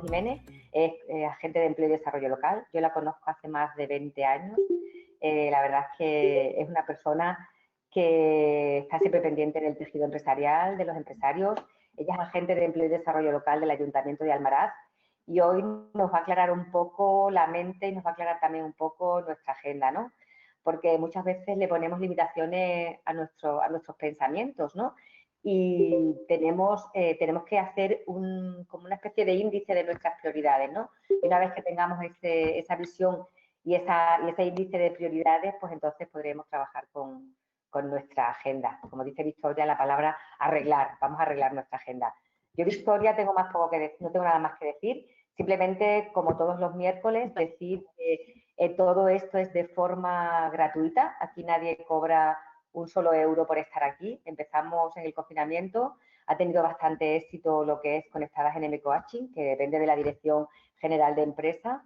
Jiménez, es agente de empleo y desarrollo local. Yo la conozco hace más de 20 años. La verdad es que es una persona que está siempre pendiente del tejido empresarial, de los empresarios. Ella es agente de empleo y desarrollo local del Ayuntamiento de Almaraz y hoy nos va a aclarar un poco la mente y nos va a aclarar también un poco nuestra agenda, ¿no? Porque muchas veces le ponemos limitaciones a nuestros pensamientos, ¿no? Y tenemos que hacer como una especie de índice de nuestras prioridades, ¿no? Y una vez que tengamos esa visión y ese índice de prioridades, pues entonces podremos trabajar con nuestra agenda. Como dice Victoria, la palabra arreglar, vamos a arreglar nuestra agenda. Yo, Victoria, no tengo nada más que decir, simplemente, como todos los miércoles, decir que todo esto es de forma gratuita, aquí nadie cobra un solo euro por estar aquí. Empezamos en el confinamiento, ha tenido bastante éxito lo que es Conectadas en M-Coaching, que depende de la Dirección General de Empresa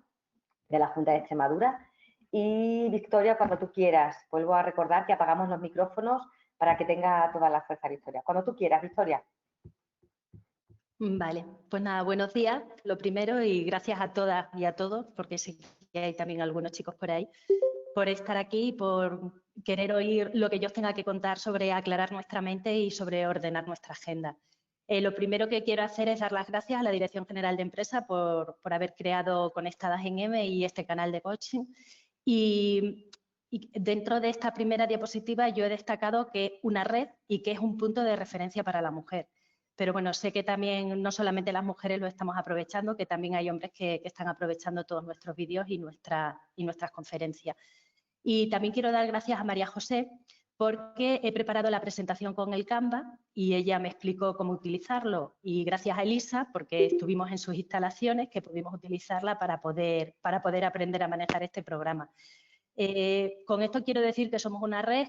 de la Junta de Extremadura. Y Victoria, cuando tú quieras, vuelvo a recordar que apagamos los micrófonos para que tenga toda la fuerza Victoria. Cuando tú quieras, Victoria. Vale, pues nada, buenos días, lo primero, y gracias a todas y a todos, porque sí que hay también algunos chicos por ahí, por estar aquí y por querer oír lo que yo os tenga que contar sobre aclarar nuestra mente y sobre ordenar nuestra agenda. Lo primero que quiero hacer es dar las gracias a la Dirección General de Empresa por haber creado Conectadas en M y este canal de coaching. Y dentro de esta primera diapositiva yo he destacado que una red y que es un punto de referencia para la mujer. Pero bueno, sé que también no solamente las mujeres lo estamos aprovechando, que también hay hombres que están aprovechando todos nuestros vídeos y nuestras conferencias. Y también quiero dar gracias a María José porque he preparado la presentación con el Canva y ella me explicó cómo utilizarlo. Y gracias a Elisa, porque estuvimos en sus instalaciones, que pudimos utilizarla para poder aprender a manejar este programa. Con esto quiero decir que somos una red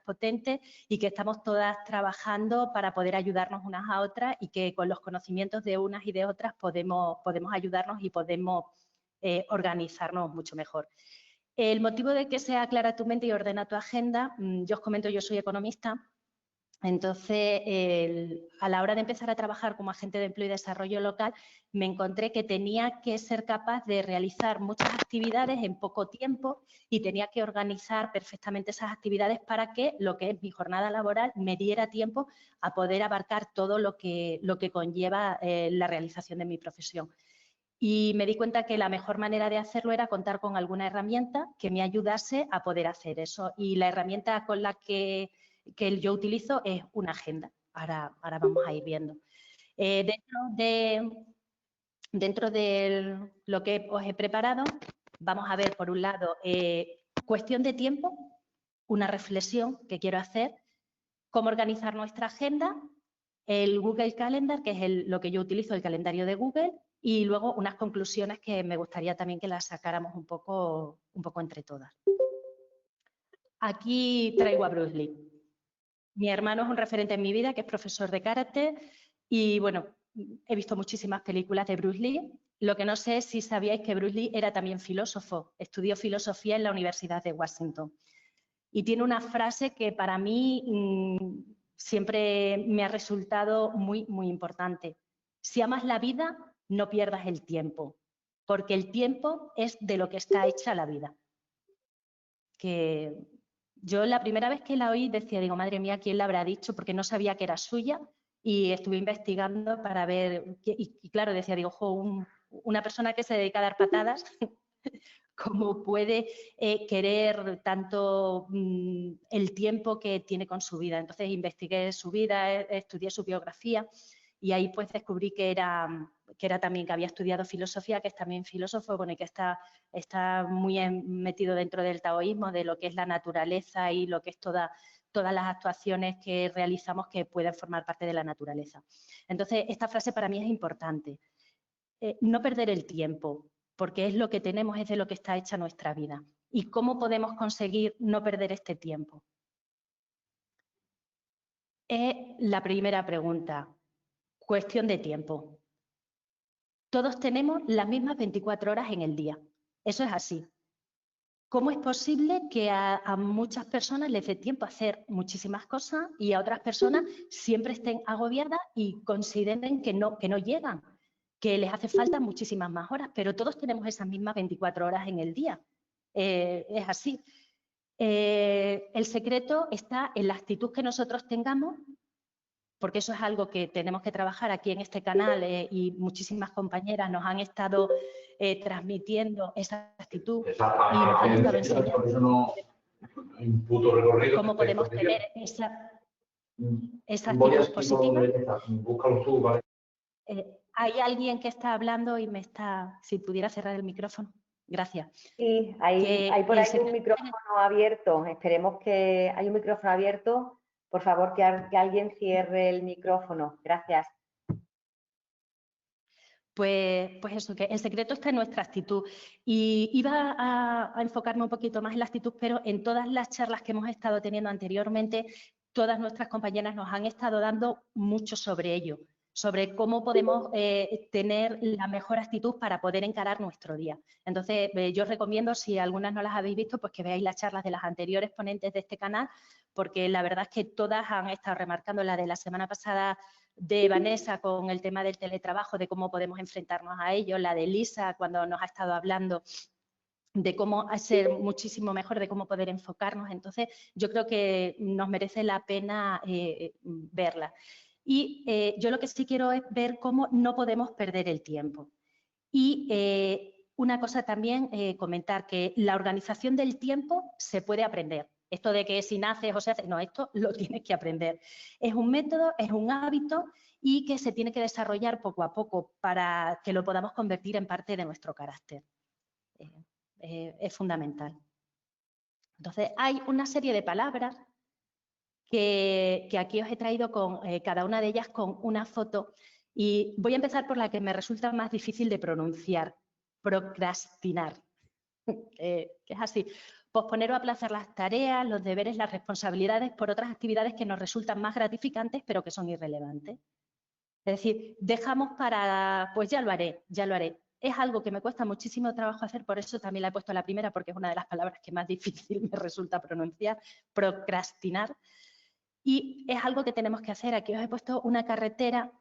potente y que estamos todas trabajando para poder ayudarnos unas a otras y que con los conocimientos de unas y de otras podemos ayudarnos y podemos organizarnos mucho mejor. El motivo de que sea clara tu mente y ordena tu agenda, yo os comento, yo soy economista. Entonces, a la hora de empezar a trabajar como agente de empleo y desarrollo local, me encontré que tenía que ser capaz de realizar muchas actividades en poco tiempo y tenía que organizar perfectamente esas actividades para que lo que es mi jornada laboral me diera tiempo a poder abarcar todo lo que conlleva la realización de mi profesión. Y me di cuenta que la mejor manera de hacerlo era contar con alguna herramienta que me ayudase a poder hacer eso. Y la herramienta con la que yo utilizo es una agenda. Ahora vamos a ir viendo. Dentro de lo que os he preparado, vamos a ver, por un lado, cuestión de tiempo, una reflexión que quiero hacer, cómo organizar nuestra agenda, el Google Calendar, que es lo que yo utilizo, el calendario de Google, y luego unas conclusiones que me gustaría también que las sacáramos un poco entre todas. Aquí traigo a Bruce Lee. Mi hermano es un referente en mi vida, que es profesor de karate, y bueno, he visto muchísimas películas de Bruce Lee. Lo que no sé es si sabíais que Bruce Lee era también filósofo, estudió filosofía en la Universidad de Washington. Y tiene una frase que para mí siempre me ha resultado muy, muy importante. Si amas la vida, no pierdas el tiempo, porque el tiempo es de lo que está hecha la vida. Que yo la primera vez que la oí decía, digo, madre mía, ¿quién la habrá dicho? Porque no sabía que era suya y estuve investigando para ver, y claro, decía, digo, una persona que se dedica a dar patadas, ¿cómo puede querer tanto el tiempo que tiene con su vida? Entonces investigué su vida, estudié su biografía y ahí pues descubrí que era también, que había estudiado filosofía, que es también filósofo, bueno, y que está muy metido dentro del taoísmo, de lo que es la naturaleza y lo que es todas las actuaciones que realizamos que pueden formar parte de la naturaleza. Entonces, esta frase para mí es importante. No perder el tiempo, porque es lo que tenemos, es de lo que está hecha nuestra vida. ¿Y cómo podemos conseguir no perder este tiempo? Es la primera pregunta. Cuestión de tiempo. Todos tenemos las mismas 24 horas en el día. Eso es así. ¿Cómo es posible que a muchas personas les dé tiempo a hacer muchísimas cosas y a otras personas siempre estén agobiadas y consideren que no llegan? que les hace falta muchísimas más horas, pero todos tenemos esas mismas 24 horas en el día. Es así. El secreto está en la actitud que nosotros tengamos, porque eso es algo que tenemos que trabajar aquí en este canal y muchísimas compañeras nos han estado transmitiendo esa actitud y nos han estado enseñando cómo podemos tener esa actitud positiva. Búscalo tú, ¿vale? Hay alguien que está hablando y me está... Si pudiera cerrar el micrófono. Gracias. Sí, hay por ahí un micrófono abierto. Esperemos que hay un micrófono abierto. Por favor, que alguien cierre el micrófono. Gracias. Pues eso, que el secreto está en nuestra actitud. Y iba a enfocarme un poquito más en la actitud, pero en todas las charlas que hemos estado teniendo anteriormente, todas nuestras compañeras nos han estado dando mucho sobre ello, sobre cómo podemos tener la mejor actitud para poder encarar nuestro día. Entonces, yo os recomiendo, si algunas no las habéis visto, pues que veáis las charlas de las anteriores ponentes de este canal, porque la verdad es que todas han estado remarcando, la de la semana pasada de Vanessa con el tema del teletrabajo, de cómo podemos enfrentarnos a ello, la de Lisa cuando nos ha estado hablando de cómo hacer muchísimo mejor, de cómo poder enfocarnos. Entonces, yo creo que nos merece la pena verla. Y yo lo que sí quiero es ver cómo no podemos perder el tiempo. Y una cosa también, comentar que la organización del tiempo se puede aprender. Esto de que si naces o se hace, no, esto lo tienes que aprender. Es un método, es un hábito y que se tiene que desarrollar poco a poco para que lo podamos convertir en parte de nuestro carácter. Es fundamental. Entonces, hay una serie de palabras que aquí os he traído con cada una de ellas con una foto y voy a empezar por la que me resulta más difícil de pronunciar, procrastinar, que es así, posponer o aplazar las tareas, los deberes, las responsabilidades por otras actividades que nos resultan más gratificantes pero que son irrelevantes. Es decir, dejamos para, pues ya lo haré, ya lo haré. Es algo que me cuesta muchísimo trabajo hacer, por eso también la he puesto la primera, porque es una de las palabras que más difícil me resulta pronunciar, procrastinar. Y es algo que tenemos que hacer. Aquí os he puesto una carretera,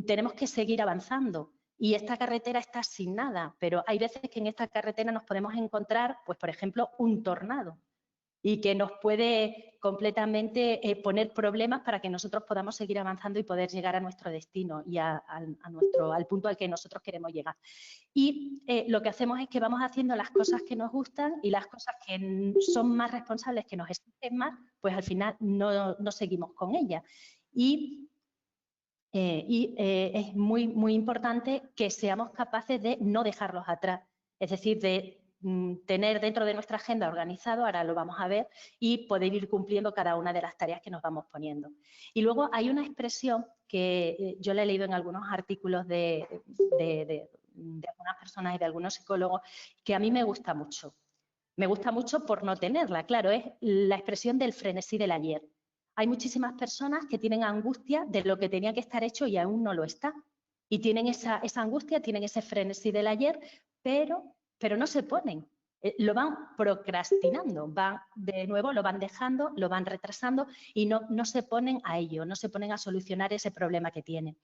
tenemos que seguir avanzando. Y esta carretera está sin nada, pero hay veces que en esta carretera nos podemos encontrar, pues por ejemplo, un tornado y que nos puede completamente poner problemas para que nosotros podamos seguir avanzando y poder llegar a nuestro destino y al punto al que nosotros queremos llegar. Y lo que hacemos es que vamos haciendo las cosas que nos gustan y las cosas que son más responsables, que nos exigen más, pues al final no seguimos con ellas. Y es muy, muy importante que seamos capaces de no dejarlos atrás, es decir, de tener dentro de nuestra agenda organizado, ahora lo vamos a ver, y poder ir cumpliendo cada una de las tareas que nos vamos poniendo. Y luego hay una expresión que yo la he leído en algunos artículos de algunas personas y de algunos psicólogos, que a mí me gusta mucho. Me gusta mucho por no tenerla, claro, es la expresión del frenesí del ayer. Hay muchísimas personas que tienen angustia de lo que tenía que estar hecho y aún no lo está. Y tienen esa angustia, tienen ese frenesí del ayer, pero no se ponen. Lo van procrastinando, de nuevo lo van dejando, lo van retrasando y no se ponen a ello, no se ponen a solucionar ese problema que tienen.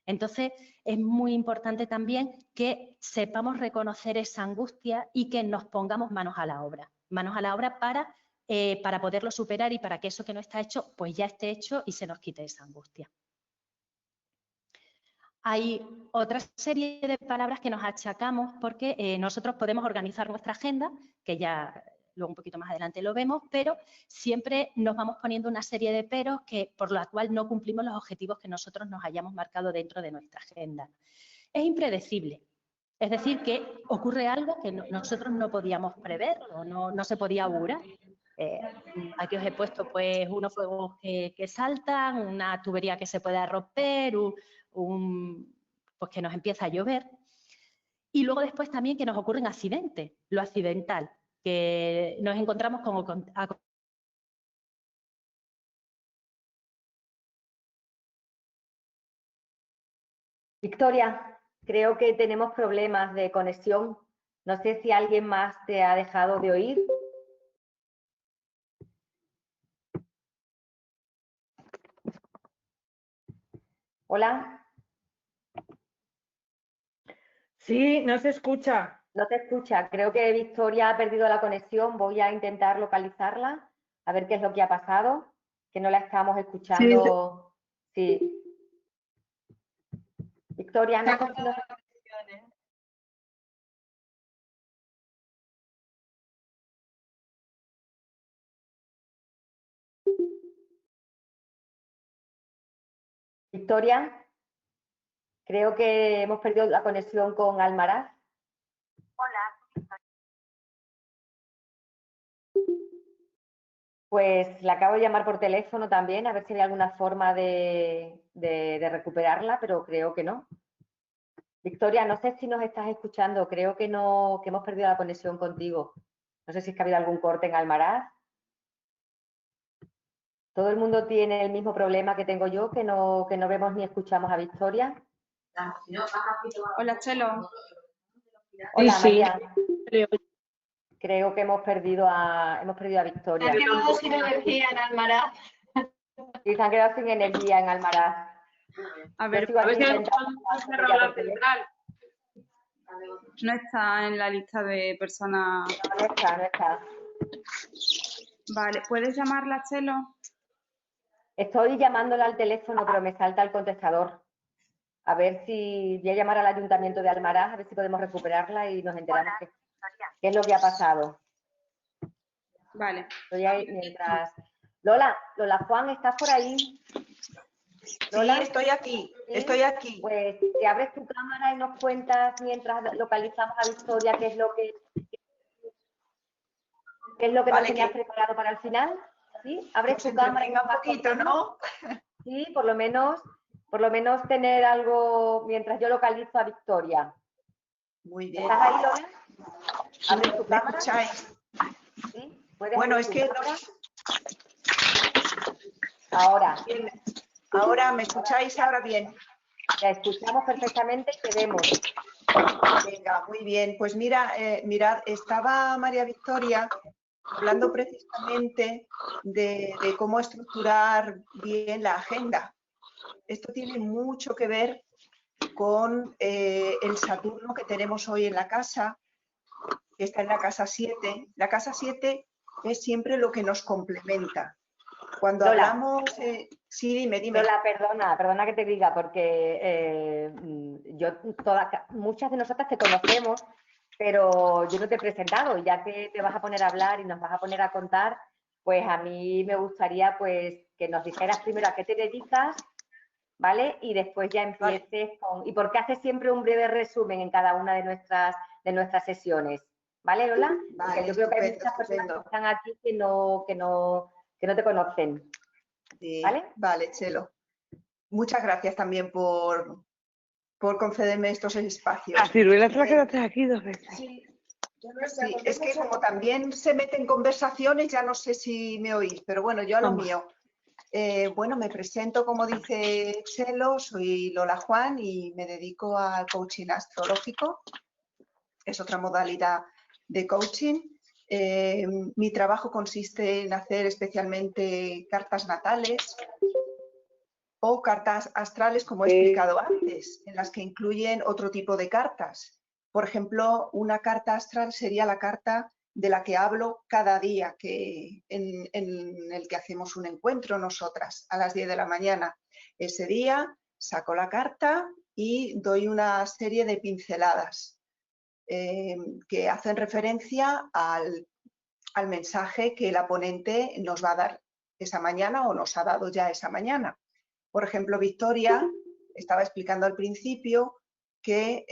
Entonces, es muy importante también que sepamos reconocer esa angustia y que nos pongamos manos a la obra para poderlo superar y para que eso que no está hecho, pues ya esté hecho y se nos quite esa angustia. Hay otra serie de palabras que nos achacamos porque nosotros podemos organizar nuestra agenda, que ya luego un poquito más adelante lo vemos, pero siempre nos vamos poniendo una serie de peros por la cual no cumplimos los objetivos que nosotros nos hayamos marcado dentro de nuestra agenda. Es impredecible, es decir, que ocurre algo que nosotros no podíamos prever o no se podía augurar. Aquí os he puesto pues unos fuegos que saltan, una tubería que se puede romper, pues que nos empieza a llover. Y luego después también que nos ocurren accidentes, lo accidental, que nos encontramos con Victoria, creo que tenemos problemas de conexión. No sé si alguien más te ha dejado de oír. Hola. Sí, no se escucha. No te escucha. Creo que Victoria ha perdido la conexión. Voy a intentar localizarla, a ver qué es lo que ha pasado, que no la estamos escuchando. Sí. Victoria, no sé si nos... Victoria, creo que hemos perdido la conexión con Almaraz. Pues la acabo de llamar por teléfono también, a ver si hay alguna forma de recuperarla, pero creo que no. Victoria, no sé si nos estás escuchando, creo que no, que hemos perdido la conexión contigo. No sé si es que ha habido algún corte en Almaraz. Todo el mundo tiene el mismo problema que tengo yo, que no vemos ni escuchamos a Victoria. Hola, Chelo. Hola, Sí, María. creo. Creo que hemos perdido a Victoria. Se han quedado sin energía en Almaraz. Sí, se han quedado sin energía en Almaraz. A ver, Yo sigo aquí intentando cerrado la central. no está en la lista de personas. No está, no está. Vale, ¿puedes llamarla, Chelo? Estoy llamándola al teléfono, pero me salta el contestador. A ver si voy a llamar al ayuntamiento de Almaraz, a ver si podemos recuperarla y nos enteramos qué es lo que ha pasado. Vale. Estoy ahí mientras... Lola, Juan, ¿estás por ahí? Lola, sí, estoy aquí, ¿sí? Estoy aquí. Pues te abres tu cámara y nos cuentas mientras localizamos a Victoria qué es lo que vale, nos tenías preparado para el final. ¿Sí? Abres tu cámara y un poquito, ¿no? Sí, por lo menos tener algo mientras yo localizo a Victoria. Muy bien. ¿Estás ahí, Lola? ¿Abres tu cámara? ¿Escucháis? ¿Sí? Bueno, es que... Ahora. Bien. Ahora, ¿me escucháis ahora bien? La escuchamos perfectamente y te vemos. Venga, muy bien. Pues mira, mirad, estaba María Victoria hablando precisamente de cómo estructurar bien la agenda. Esto tiene mucho que ver con el Saturno que tenemos hoy en la casa, que está en la casa 7. La casa 7 es siempre lo que nos complementa. Cuando Lola, hablamos... sí, dime. Lola, perdona que te diga, porque muchas de nosotras te conocemos, pero yo no te he presentado, ya que te vas a poner a hablar y nos vas a poner a contar, pues a mí me gustaría pues que nos dijeras primero a qué te dedicas, ¿vale? Y después ya empieces con... Y porque haces siempre un breve resumen en cada una de nuestras sesiones, ¿vale, Lola? Vale, porque yo creo que hay muchas personas que están aquí que no te conocen. Sí, ¿Vale? Vale, Chelo. Muchas gracias también por concederme estos espacios. La ciruela te la quedaste aquí 2 veces. Sí, es que como también se meten conversaciones, ya no sé si me oís, pero bueno, yo a lo mío. Bueno, me presento, como dice Chelo, soy Lola Juan y me dedico al coaching astrológico. Es otra modalidad de coaching. Mi trabajo consiste en hacer especialmente cartas natales o cartas astrales, como he explicado antes, en las que incluyen otro tipo de cartas. Por ejemplo, una carta astral sería la carta de la que hablo cada día, en el que hacemos un encuentro nosotras a las 10 de la mañana. Ese día saco la carta y doy una serie de pinceladas que hacen referencia al mensaje que la ponente nos va a dar esa mañana o nos ha dado ya esa mañana. Por ejemplo, Victoria estaba explicando al principio que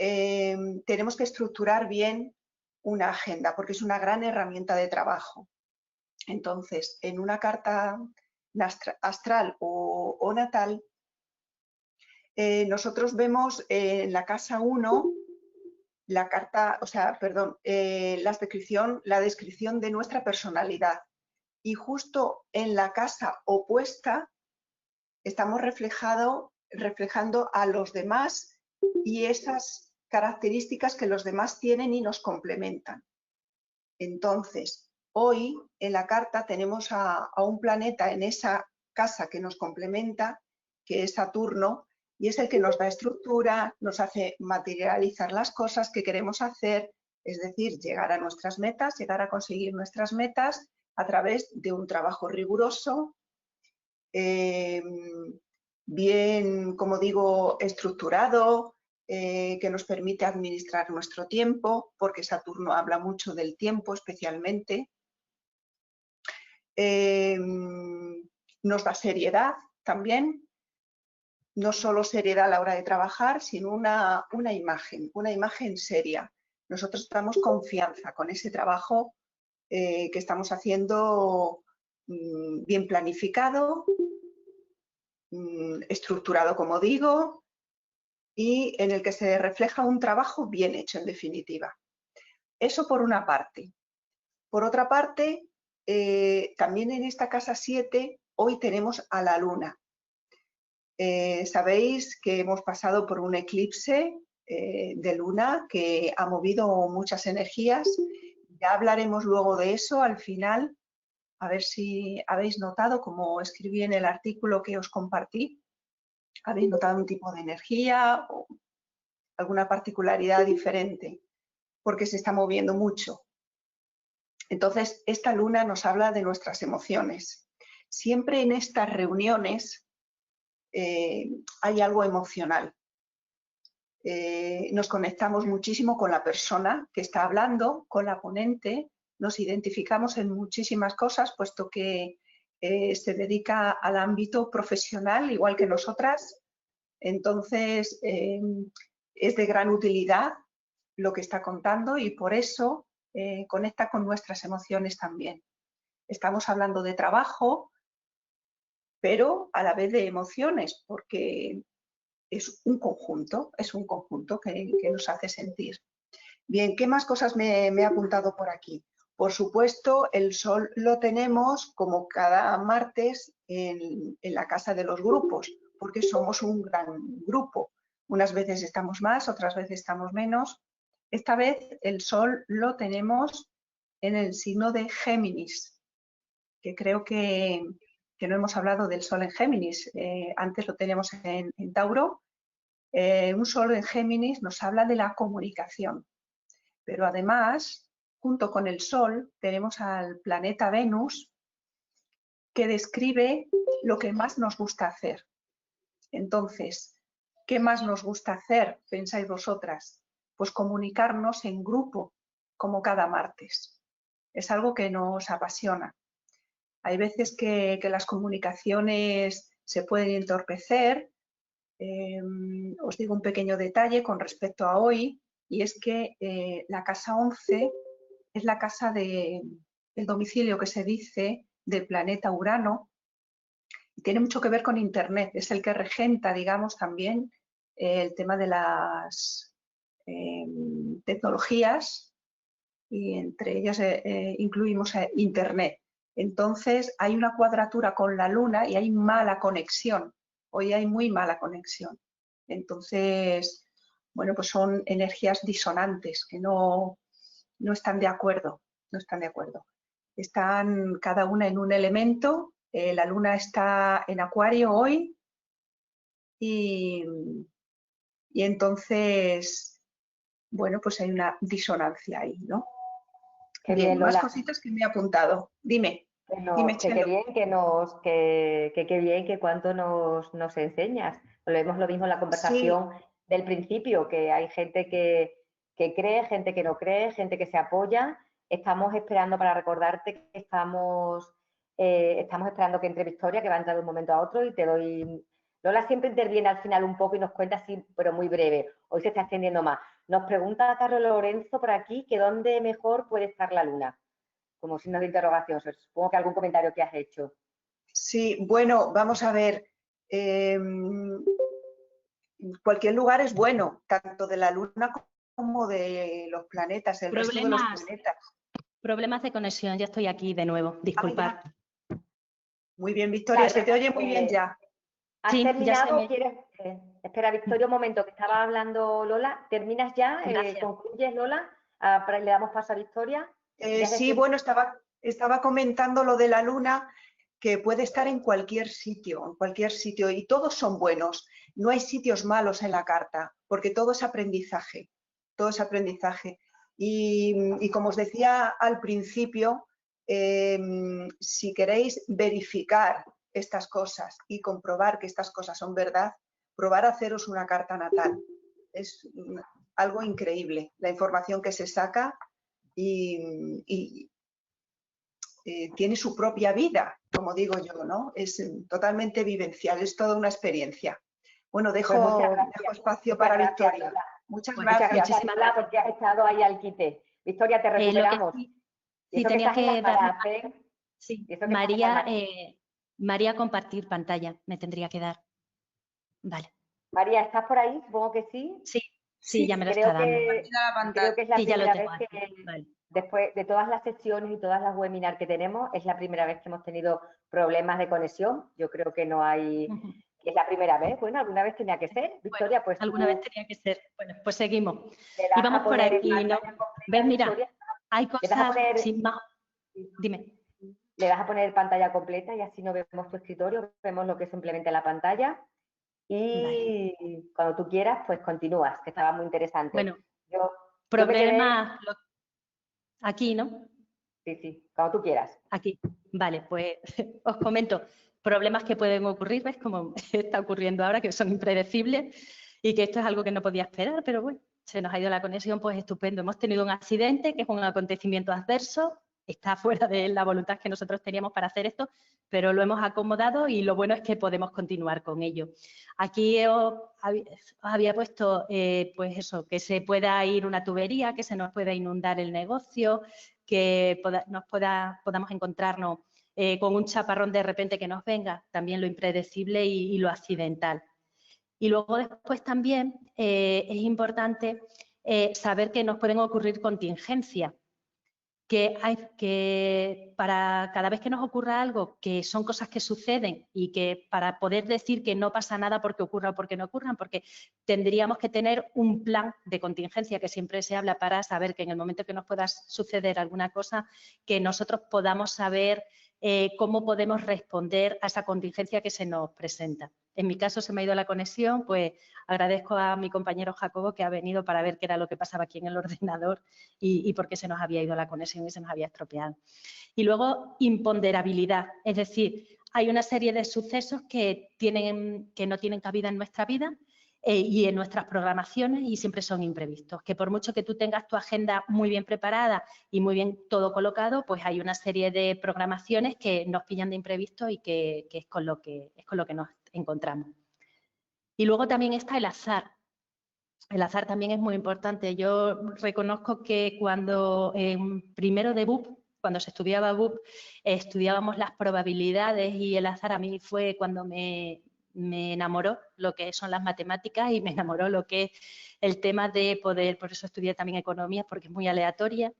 tenemos que estructurar bien una agenda porque es una gran herramienta de trabajo. Entonces, en una carta astral o natal, nosotros vemos en la casa 1 la carta, la descripción de nuestra personalidad. Y justo en la casa opuesta estamos reflejando a los demás y esas características que los demás tienen y nos complementan. Entonces, hoy en la carta tenemos a un planeta en esa casa que nos complementa, que es Saturno, y es el que nos da estructura, nos hace materializar las cosas que queremos hacer, es decir, llegar a nuestras metas, llegar a conseguir nuestras metas a través de un trabajo riguroso, bien, como digo, estructurado, que nos permite administrar nuestro tiempo, porque Saturno habla mucho del tiempo especialmente. Nos da seriedad también, no solo seriedad a la hora de trabajar, sino una imagen seria. Nosotros damos confianza con ese trabajo que estamos haciendo bien planificado, estructurado, como digo, y en el que se refleja un trabajo bien hecho, en definitiva. Eso por una parte. Por otra parte, también en esta casa 7, hoy tenemos a la luna. Sabéis que hemos pasado por un eclipse de luna que ha movido muchas energías. Ya hablaremos luego de eso al final, a ver si habéis notado, como escribí en el artículo que os compartí, habéis notado un tipo de energía o alguna particularidad diferente, porque se está moviendo mucho. Entonces, esta luna nos habla de nuestras emociones. Siempre en estas reuniones hay algo emocional. Nos conectamos muchísimo con la persona que está hablando, con la ponente, nos identificamos en muchísimas cosas, puesto que se dedica al ámbito profesional, igual que nosotras. Entonces, es de gran utilidad lo que está contando y por eso conecta con nuestras emociones también. Estamos hablando de trabajo, pero a la vez de emociones, porque es un conjunto que nos hace sentir. Bien, ¿qué más cosas me he apuntado por aquí? Por supuesto, el Sol lo tenemos como cada martes en la casa de los grupos, porque somos un gran grupo. Unas veces estamos más, otras veces estamos menos. Esta vez el Sol lo tenemos en el signo de Géminis, que creo que no hemos hablado del Sol en Géminis. Antes lo teníamos en Tauro. Un Sol en Géminis nos habla de la comunicación, pero además, junto con el Sol, tenemos al planeta Venus, que describe lo que más nos gusta hacer. Entonces, ¿qué más nos gusta hacer, pensáis vosotras? Pues comunicarnos en grupo, como cada martes. Es algo que nos apasiona. Hay veces que las comunicaciones se pueden entorpecer. Os digo un pequeño detalle con respecto a hoy, y es que la casa 11 es la casa del domicilio que se dice del planeta Urano, y tiene mucho que ver con Internet. Es el que regenta, digamos, también el tema de las tecnologías, y entre ellas incluimos Internet. Entonces hay una cuadratura con la Luna y hay mala conexión. Hoy hay muy mala conexión. Entonces, bueno, pues son energías disonantes que no están de acuerdo. No están de acuerdo. Están cada una en un elemento. La Luna está en Acuario hoy y entonces, bueno, pues hay una disonancia ahí, ¿no? Qué Bien, bien, más Lola. cositas que me he apuntado. Dime. Dime, Qué Chelo. bien qué bien que cuánto nos enseñas. Volvemos lo mismo en la conversación del principio, que hay gente que cree, gente que no cree, gente que se apoya. Estamos esperando para recordarte que estamos esperando que entre Victoria, que va a entrar de un momento a otro, y te doy... Lola siempre interviene al final un poco y nos cuenta así, pero muy breve. Hoy se está extendiendo más. Nos pregunta Carlos Lorenzo por aquí que dónde mejor puede estar la luna, como signo de interrogación. Supongo que algún comentario que has hecho. Sí, bueno, vamos a ver. Cualquier lugar es bueno, tanto de la Luna como de los planetas, el resto de los planetas. Problemas de conexión, ya estoy aquí de nuevo, disculpad. Muy bien, Victoria, se te oye muy bien ya. ¿Has Sí, terminado? ya ¿Quieres? Espera, Victoria, un momento, que estaba hablando Lola. ¿Terminas ya? ¿Concluyes, Lola? Le damos paso a Victoria. Sí, bueno, estaba comentando lo de la Luna. que puede estar en cualquier sitio, y todos son buenos. No hay sitios malos en la carta, porque todo es aprendizaje, todo es aprendizaje. Y como os decía al principio, si queréis verificar estas cosas y comprobar que estas cosas son verdad, probar a haceros una carta natal. Es algo increíble la información que se saca y tiene su propia vida, como digo yo, ¿no? Es totalmente vivencial, es toda una experiencia. Bueno, dejo espacio para Victoria. Muchas gracias. Muchísimas gracias porque has estado ahí al quite. Victoria, te recuperamos. Sí, tenía que dar... Sí, María, compartir pantalla me tendría que dar. Vale. María, ¿estás por ahí? Supongo que sí. Sí, ya me lo está dando. Creo que es la primera vez que, vale. después de todas las sesiones y todas las webinars que tenemos, es la primera vez que hemos tenido problemas de conexión. Yo creo que no hay... Es la primera vez. Bueno, alguna vez tenía que ser. Victoria, pues... Alguna vez tenía que ser. Bueno, pues seguimos. Y vamos por aquí, ¿no? ¿Ves? Mira, hay cosas sin más... Dime. Le das a poner pantalla completa y así no vemos tu escritorio, vemos lo que es simplemente la pantalla. Y cuando tú quieras, pues continúas, que estaba muy interesante. Bueno, problemas... Aquí, ¿no? Sí, cuando tú quieras. Aquí. Vale, pues os comento. Problemas que pueden ocurrir, ¿ves? Como está ocurriendo ahora, que son impredecibles y que esto es algo que no podía esperar, pero bueno, se nos ha ido la conexión, pues estupendo. Hemos tenido un accidente, que es un acontecimiento adverso, está fuera de la voluntad que nosotros teníamos para hacer esto, pero lo hemos acomodado y lo bueno es que podemos continuar con ello. Aquí os había puesto, pues eso, que se pueda ir una tubería, que se nos pueda inundar el negocio, que podamos encontrarnos con un chaparrón de repente que nos venga, también lo impredecible y lo accidental. Y luego después también es importante saber que nos pueden ocurrir contingencias, que para cada vez que nos ocurra algo, que son cosas que suceden y que para poder decir que no pasa nada porque ocurra o porque no ocurran, porque tendríamos que tener un plan de contingencia que siempre se habla para saber que en el momento que nos pueda suceder alguna cosa, que nosotros podamos saber cómo podemos responder a esa contingencia que se nos presenta. En mi caso se me ha ido la conexión, pues agradezco a mi compañero Jacobo que ha venido para ver qué era lo que pasaba aquí en el ordenador y por qué se nos había ido la conexión y se nos había estropeado. Y luego, imponderabilidad, es decir, hay una serie de sucesos que no tienen cabida en nuestra vida y en nuestras programaciones y siempre son imprevistos, que por mucho que tú tengas tu agenda muy bien preparada y muy bien todo colocado, pues hay una serie de programaciones que nos pillan de imprevisto y que es con lo que nos encontramos. Y luego también está el azar. El azar también es muy importante. Yo reconozco que cuando en primero de BUP, cuando se estudiaba BUP, estudiábamos las probabilidades y el azar a mí fue cuando me enamoró lo que son las matemáticas y me enamoró lo que es el tema de poder, por eso estudié también economía, porque es muy aleatoria,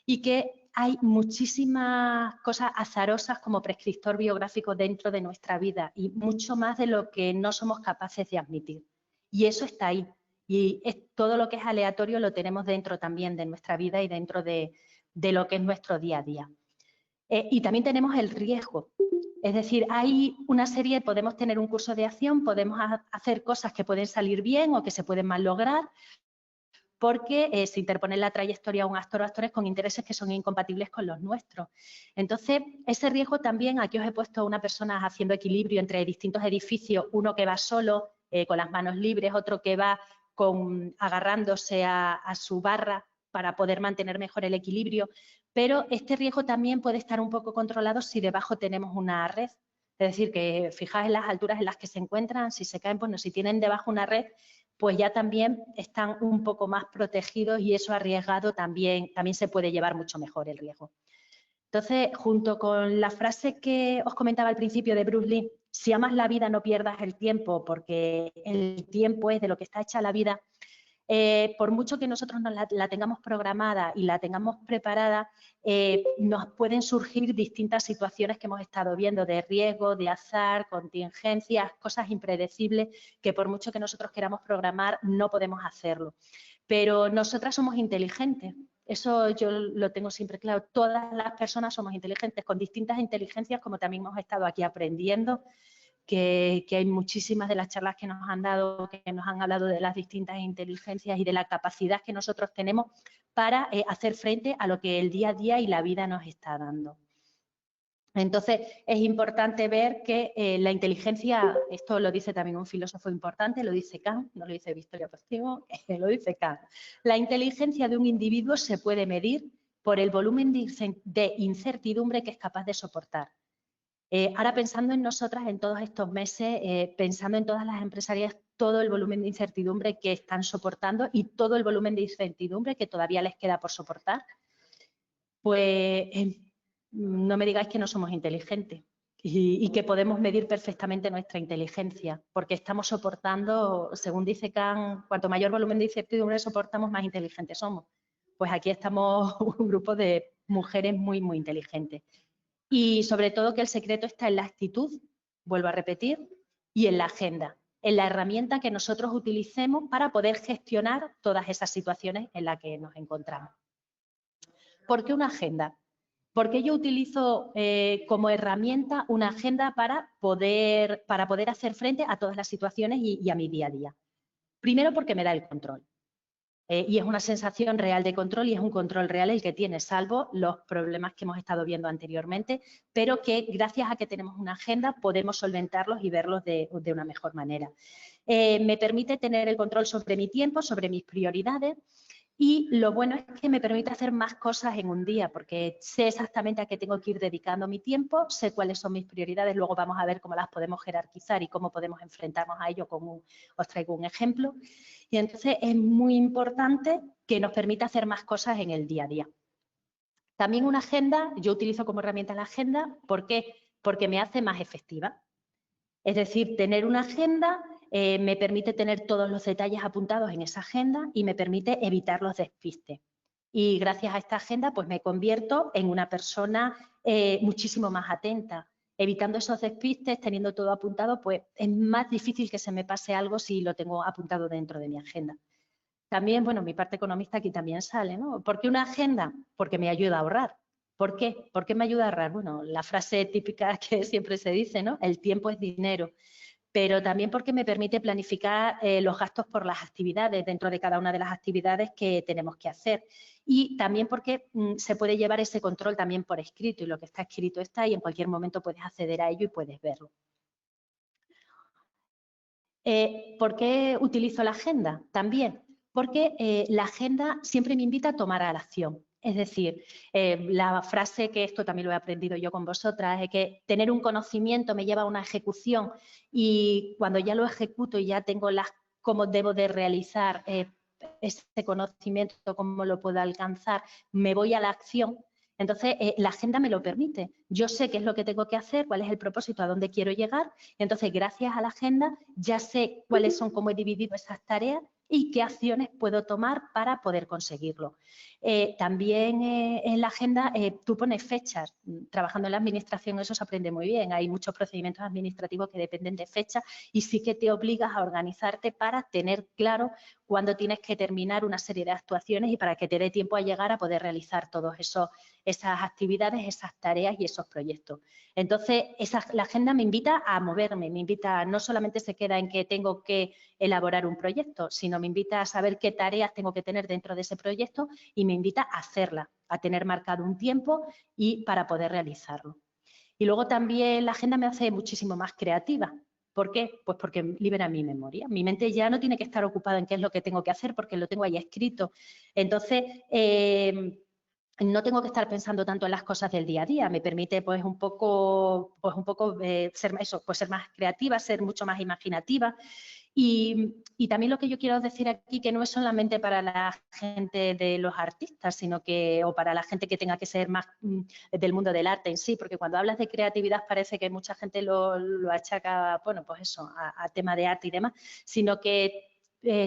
y que hay muchísimas cosas azarosas como prescriptor biográfico dentro de nuestra vida y mucho más de lo que no somos capaces de admitir. Y eso está ahí. Y todo lo que es aleatorio lo tenemos dentro también de nuestra vida y dentro de lo que es nuestro día a día. Y también tenemos el riesgo. Es decir, hay una serie, podemos tener un curso de acción, podemos hacer cosas que pueden salir bien o que se pueden mal lograr, porque se interpone en la trayectoria un actor o actores con intereses que son incompatibles con los nuestros. Entonces, ese riesgo también, aquí os he puesto a una persona haciendo equilibrio entre distintos edificios, uno que va solo, con las manos libres, otro que va agarrándose a su barra para poder mantener mejor el equilibrio, pero este riesgo también puede estar un poco controlado si debajo tenemos una red. Es decir, que fijáis en las alturas en las que se encuentran, si se caen, pues no, si tienen debajo una red, pues ya también están un poco más protegidos y eso arriesgado también se puede llevar mucho mejor el riesgo. Entonces, junto con la frase que os comentaba al principio de Bruce Lee, si amas la vida no pierdas el tiempo, porque el tiempo es de lo que está hecha la vida, por mucho que nosotros la tengamos programada y la tengamos preparada, nos pueden surgir distintas situaciones que hemos estado viendo de riesgo, de azar, contingencias, cosas impredecibles que por mucho que nosotros queramos programar no podemos hacerlo. Pero nosotras somos inteligentes Eso yo lo tengo siempre claro. Todas las personas somos inteligentes, con distintas inteligencias, como también hemos estado aquí aprendiendo, que hay muchísimas de las charlas que nos han dado, que nos han hablado de las distintas inteligencias y de la capacidad que nosotros tenemos para hacer frente a lo que el día a día y la vida nos está dando. Entonces, es importante ver que la inteligencia, esto lo dice también un filósofo importante, lo dice Kant, no lo dice Victoria Postigo, lo dice Kant. La inteligencia de un individuo se puede medir por el volumen de incertidumbre que es capaz de soportar. Ahora pensando en nosotras en todos estos meses, pensando en todas las empresarias, todo el volumen de incertidumbre que están soportando y todo el volumen de incertidumbre que todavía les queda por soportar, pues no me digáis que no somos inteligentes y que podemos medir perfectamente nuestra inteligencia, porque estamos soportando, según dice Kant, cuanto mayor volumen de incertidumbre soportamos, más inteligentes somos. Pues aquí estamos un grupo de mujeres muy, muy inteligentes. Y sobre todo que el secreto está en la actitud, vuelvo a repetir, y en la agenda, en la herramienta que nosotros utilicemos para poder gestionar todas esas situaciones en las que nos encontramos. ¿Por qué una agenda? Porque yo utilizo como herramienta una agenda para poder hacer frente a todas las situaciones y a mi día a día. Primero porque me da el control. Y es una sensación real de control y es un control real el que tiene, salvo los problemas que hemos estado viendo anteriormente, pero que gracias a que tenemos una agenda podemos solventarlos y verlos de una mejor manera. Me permite tener el control sobre mi tiempo, sobre mis prioridades. Y lo bueno es que me permite hacer más cosas en un día, porque sé exactamente a qué tengo que ir dedicando mi tiempo, sé cuáles son mis prioridades, luego vamos a ver cómo las podemos jerarquizar y cómo podemos enfrentarnos a ello. Os traigo un ejemplo. Y entonces es muy importante que nos permita hacer más cosas en el día a día. También una agenda, yo utilizo como herramienta la agenda, ¿por qué? Porque me hace más efectiva. Es decir, tener una agenda me permite tener todos los detalles apuntados en esa agenda y me permite evitar los despistes. Y gracias a esta agenda pues me convierto en una persona muchísimo más atenta. Evitando esos despistes, teniendo todo apuntado, pues es más difícil que se me pase algo si lo tengo apuntado dentro de mi agenda. También, bueno, mi parte economista aquí también sale, ¿no? ¿Por qué una agenda? Porque me ayuda a ahorrar. ¿Por qué? ¿Por qué me ayuda a ahorrar? Bueno, la frase típica que siempre se dice, ¿no? El tiempo es dinero. Pero también porque me permite planificar los gastos por las actividades, dentro de cada una de las actividades que tenemos que hacer. Y también porque se puede llevar ese control también por escrito, y lo que está escrito está y en cualquier momento puedes acceder a ello y puedes verlo. ¿Por qué utilizo la agenda? También porque la agenda siempre me invita a tomar a la acción. Es decir, la frase, que esto también lo he aprendido yo con vosotras, es que tener un conocimiento me lleva a una ejecución y cuando ya lo ejecuto y ya tengo cómo debo de realizar ese conocimiento, cómo lo puedo alcanzar, me voy a la acción. Entonces, la agenda me lo permite. Yo sé qué es lo que tengo que hacer, cuál es el propósito, a dónde quiero llegar. Entonces, gracias a la agenda, ya sé cuáles son, cómo he dividido esas tareas y qué acciones puedo tomar para poder conseguirlo. También en la agenda tú pones fechas. Trabajando en la administración eso se aprende muy bien. Hay muchos procedimientos administrativos que dependen de fechas y sí que te obligas a organizarte para tener claro cuándo tienes que terminar una serie de actuaciones y para que te dé tiempo a llegar a poder realizar todas esas actividades, esas tareas y esos proyectos. Entonces, la agenda me invita a moverme, me invita, no solamente se queda en que tengo que elaborar un proyecto, sino me invita a saber qué tareas tengo que tener dentro de ese proyecto y me invita a hacerla, a tener marcado un tiempo y para poder realizarlo. Y luego también la agenda me hace muchísimo más creativa. ¿Por qué? Pues porque libera mi memoria. Mi mente ya no tiene que estar ocupada en qué es lo que tengo que hacer porque lo tengo ahí escrito. Entonces, no tengo que estar pensando tanto en las cosas del día a día. Me permite pues un poco ser más creativa, ser mucho más imaginativa. Y también lo que yo quiero decir aquí, que no es solamente para la gente de los artistas, sino que, o para la gente que tenga que ser más del mundo del arte en sí, porque cuando hablas de creatividad parece que mucha gente lo achaca, bueno, pues eso, a tema de arte y demás, sino que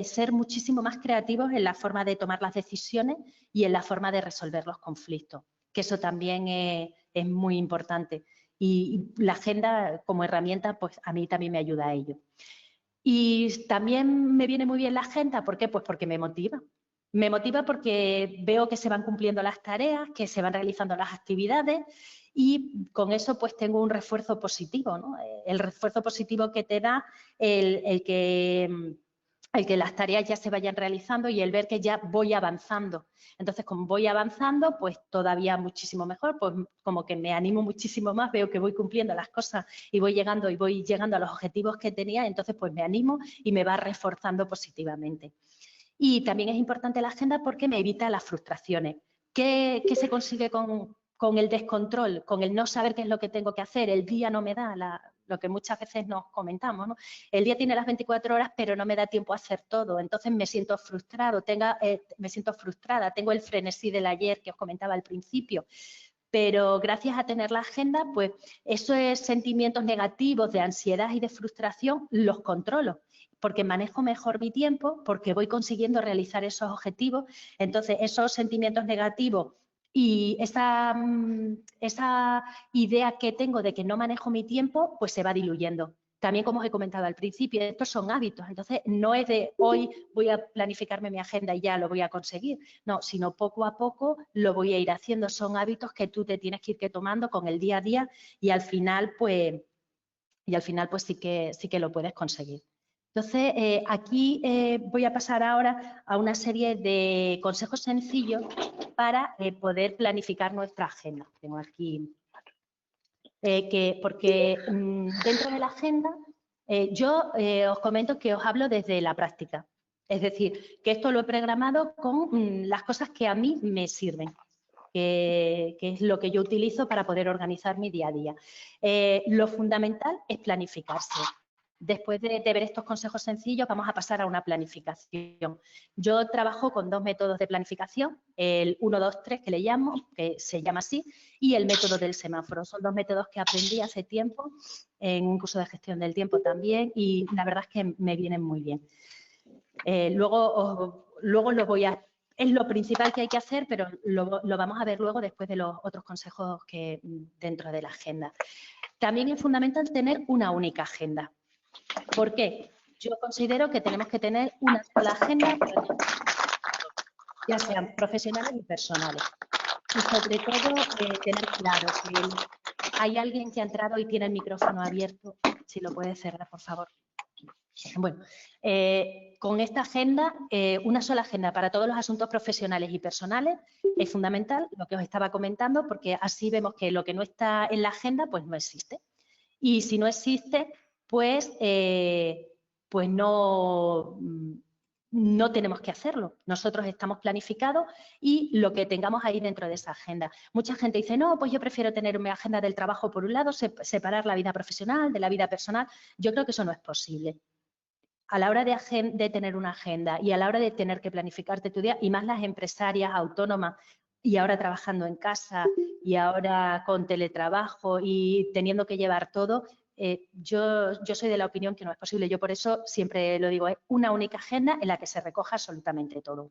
ser muchísimo más creativos en la forma de tomar las decisiones y en la forma de resolver los conflictos, que eso también es muy importante. Y la agenda como herramienta, pues a mí también me ayuda a ello. Y también me viene muy bien la agenda, ¿por qué? Pues porque me motiva. Me motiva porque veo que se van cumpliendo las tareas, que se van realizando las actividades y con eso pues tengo un refuerzo positivo, ¿no? El refuerzo positivo que te da el que las tareas ya se vayan realizando y el ver que ya voy avanzando. Entonces, como voy avanzando, pues todavía muchísimo mejor, pues como que me animo muchísimo más, veo que voy cumpliendo las cosas y voy llegando a los objetivos que tenía, entonces pues me animo y me va reforzando positivamente. Y también es importante la agenda porque me evita las frustraciones. ¿Qué se consigue con el descontrol, con el no saber qué es lo que tengo que hacer? El día no me da, lo que muchas veces nos comentamos, ¿no? El día tiene las 24 horas, pero no me da tiempo a hacer todo. Entonces me siento frustrado, me siento frustrada, tengo el frenesí del ayer que os comentaba al principio. Pero gracias a tener la agenda, pues esos sentimientos negativos de ansiedad y de frustración los controlo, porque manejo mejor mi tiempo, porque voy consiguiendo realizar esos objetivos. Entonces, esos sentimientos negativos y esa idea que tengo de que no manejo mi tiempo, pues se va diluyendo. También, como os he comentado al principio, estos son hábitos. Entonces, no es de hoy voy a planificarme mi agenda y ya lo voy a conseguir. No, sino poco a poco lo voy a ir haciendo. Son hábitos que tú te tienes que ir tomando con el día a día y al final, pues sí que lo puedes conseguir. Entonces, aquí voy a pasar ahora a una serie de consejos sencillos para poder planificar nuestra agenda. Tengo aquí, porque dentro de la agenda, yo os comento que os hablo desde la práctica. Es decir, que esto lo he programado con las cosas que a mí me sirven. Que es lo que yo utilizo para poder organizar mi día a día. Lo fundamental es planificarse. Después de ver estos consejos sencillos, vamos a pasar a una planificación. Yo trabajo con dos métodos de planificación, el 1, 2, 3, que le llamo, que se llama así, y el método del semáforo. Son dos métodos que aprendí hace tiempo, en un curso de gestión del tiempo también, y la verdad es que me vienen muy bien. Luego lo voy a... Es lo principal que hay que hacer, pero lo vamos a ver luego después de los otros consejos que dentro de la agenda. También es fundamental tener una única agenda. ¿Por qué? Yo considero que tenemos que tener una sola agenda, ya sean profesionales y personales. Y sobre todo tener claro que hay alguien que ha entrado y tiene el micrófono abierto. Si lo puede cerrar, por favor. Bueno, con esta agenda, una sola agenda para todos los asuntos profesionales y personales es fundamental, lo que os estaba comentando, porque así vemos que lo que no está en la agenda, pues no existe. Y si no existe, pues no tenemos que hacerlo. Nosotros estamos planificados y lo que tengamos ahí dentro de esa agenda. Mucha gente dice, no, pues yo prefiero tener mi agenda del trabajo por un lado, separar la vida profesional de la vida personal. Yo creo que eso no es posible. A la hora de tener una agenda y a la hora de tener que planificarte tu día, y más las empresarias autónomas, y ahora trabajando en casa, y ahora con teletrabajo y teniendo que llevar todo, yo soy de la opinión que no es posible. Yo por eso siempre lo digo, es una única agenda en la que se recoja absolutamente todo.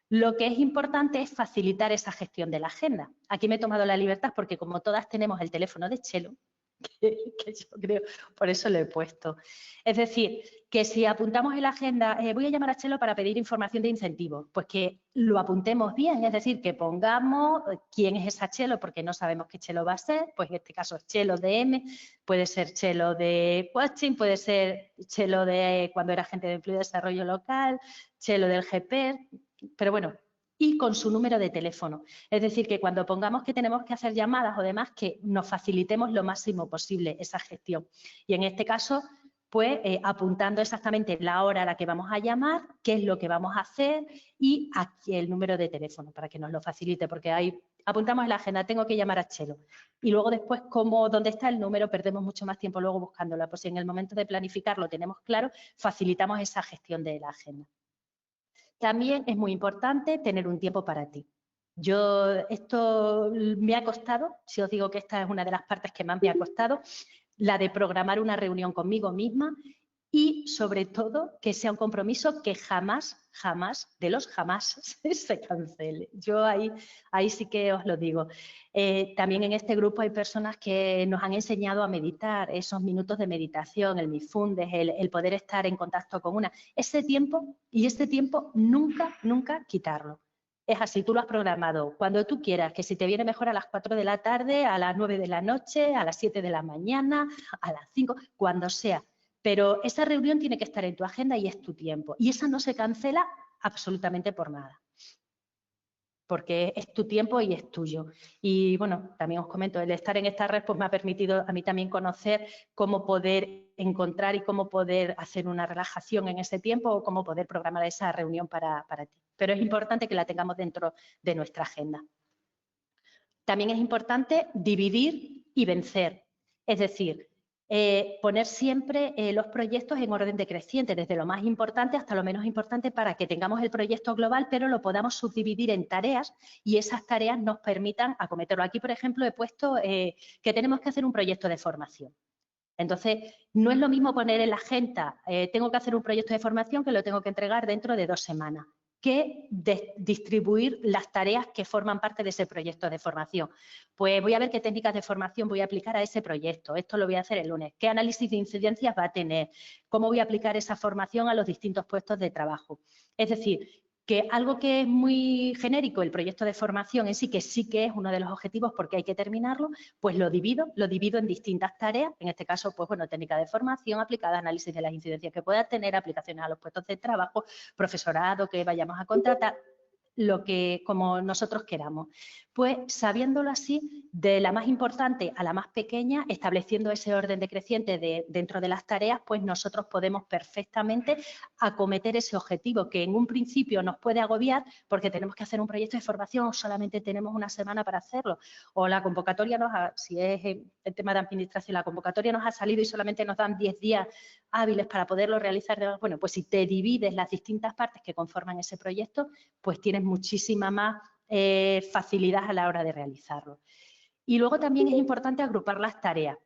Lo que es importante es facilitar esa gestión de la agenda. Aquí me he tomado la libertad porque como todas tenemos el teléfono de Chelo, que yo creo, por eso lo he puesto. Es decir, que si apuntamos en la agenda, voy a llamar a Chelo para pedir información de incentivos, pues que lo apuntemos bien, es decir, que pongamos quién es esa Chelo, porque no sabemos qué Chelo va a ser, pues en este caso es Chelo de M, puede ser Chelo de coaching, puede ser Chelo de cuando era agente de empleo y desarrollo local, Chelo del GPER, pero bueno, y con su número de teléfono. Es decir, que cuando pongamos que tenemos que hacer llamadas o demás, que nos facilitemos lo máximo posible esa gestión. Y en este caso, pues apuntando exactamente la hora a la que vamos a llamar, qué es lo que vamos a hacer y aquí el número de teléfono para que nos lo facilite, porque ahí apuntamos en la agenda, tengo que llamar a Chelo. Y luego después, dónde está el número, perdemos mucho más tiempo luego buscándolo. Pues si en el momento de planificar lo tenemos claro, facilitamos esa gestión de la agenda. También es muy importante tener un tiempo para ti. Esto me ha costado, si os digo que esta es una de las partes que más me ha costado, la de programar una reunión conmigo misma y, sobre todo, que sea un compromiso que jamás, jamás, de los jamás, se cancele. Yo ahí sí que os lo digo. También en este grupo hay personas que nos han enseñado a meditar, esos minutos de meditación, el mindfulness, el poder estar en contacto con una. Ese tiempo nunca, nunca quitarlo. Es así, tú lo has programado cuando tú quieras, que si te viene mejor a las 4 de la tarde, a las 9 de la noche, a las 7 de la mañana, a las 5, cuando sea. Pero esa reunión tiene que estar en tu agenda y es tu tiempo. Y esa no se cancela absolutamente por nada. Porque es tu tiempo y es tuyo. Y bueno, también os comento, el estar en esta red pues me ha permitido a mí también conocer cómo poder encontrar y cómo poder hacer una relajación en ese tiempo o cómo poder programar esa reunión para ti. Pero es importante que la tengamos dentro de nuestra agenda. También es importante dividir y vencer. Es decir, poner siempre los proyectos en orden decreciente, desde lo más importante hasta lo menos importante, para que tengamos el proyecto global, pero lo podamos subdividir en tareas y esas tareas nos permitan acometerlo. Aquí, por ejemplo, he puesto que tenemos que hacer un proyecto de formación. Entonces, no es lo mismo poner en la agenda, tengo que hacer un proyecto de formación que lo tengo que entregar dentro de 2 semanas, que distribuir las tareas que forman parte de ese proyecto de formación. Pues voy a ver qué técnicas de formación voy a aplicar a ese proyecto. Esto lo voy a hacer el lunes. ¿Qué análisis de incidencias va a tener? ¿Cómo voy a aplicar esa formación a los distintos puestos de trabajo? Es decir, que algo que es muy genérico, el proyecto de formación en sí que es uno de los objetivos porque hay que terminarlo, pues lo divido en distintas tareas, en este caso, pues bueno, técnica de formación aplicada, análisis de las incidencias que pueda tener, aplicaciones a los puestos de trabajo, profesorado que vayamos a contratar, lo que como nosotros queramos. Pues sabiéndolo así, de la más importante a la más pequeña, estableciendo ese orden decreciente dentro de las tareas, pues nosotros podemos perfectamente acometer ese objetivo que en un principio nos puede agobiar porque tenemos que hacer un proyecto de formación o solamente tenemos una semana para hacerlo, o la convocatoria si es el tema de administración, la convocatoria nos ha salido y solamente nos dan 10 días hábiles para poderlo realizar. Bueno, pues si te divides las distintas partes que conforman ese proyecto, pues tienes muchísima más facilidad a la hora de realizarlo. Y luego también es importante agrupar las tareas.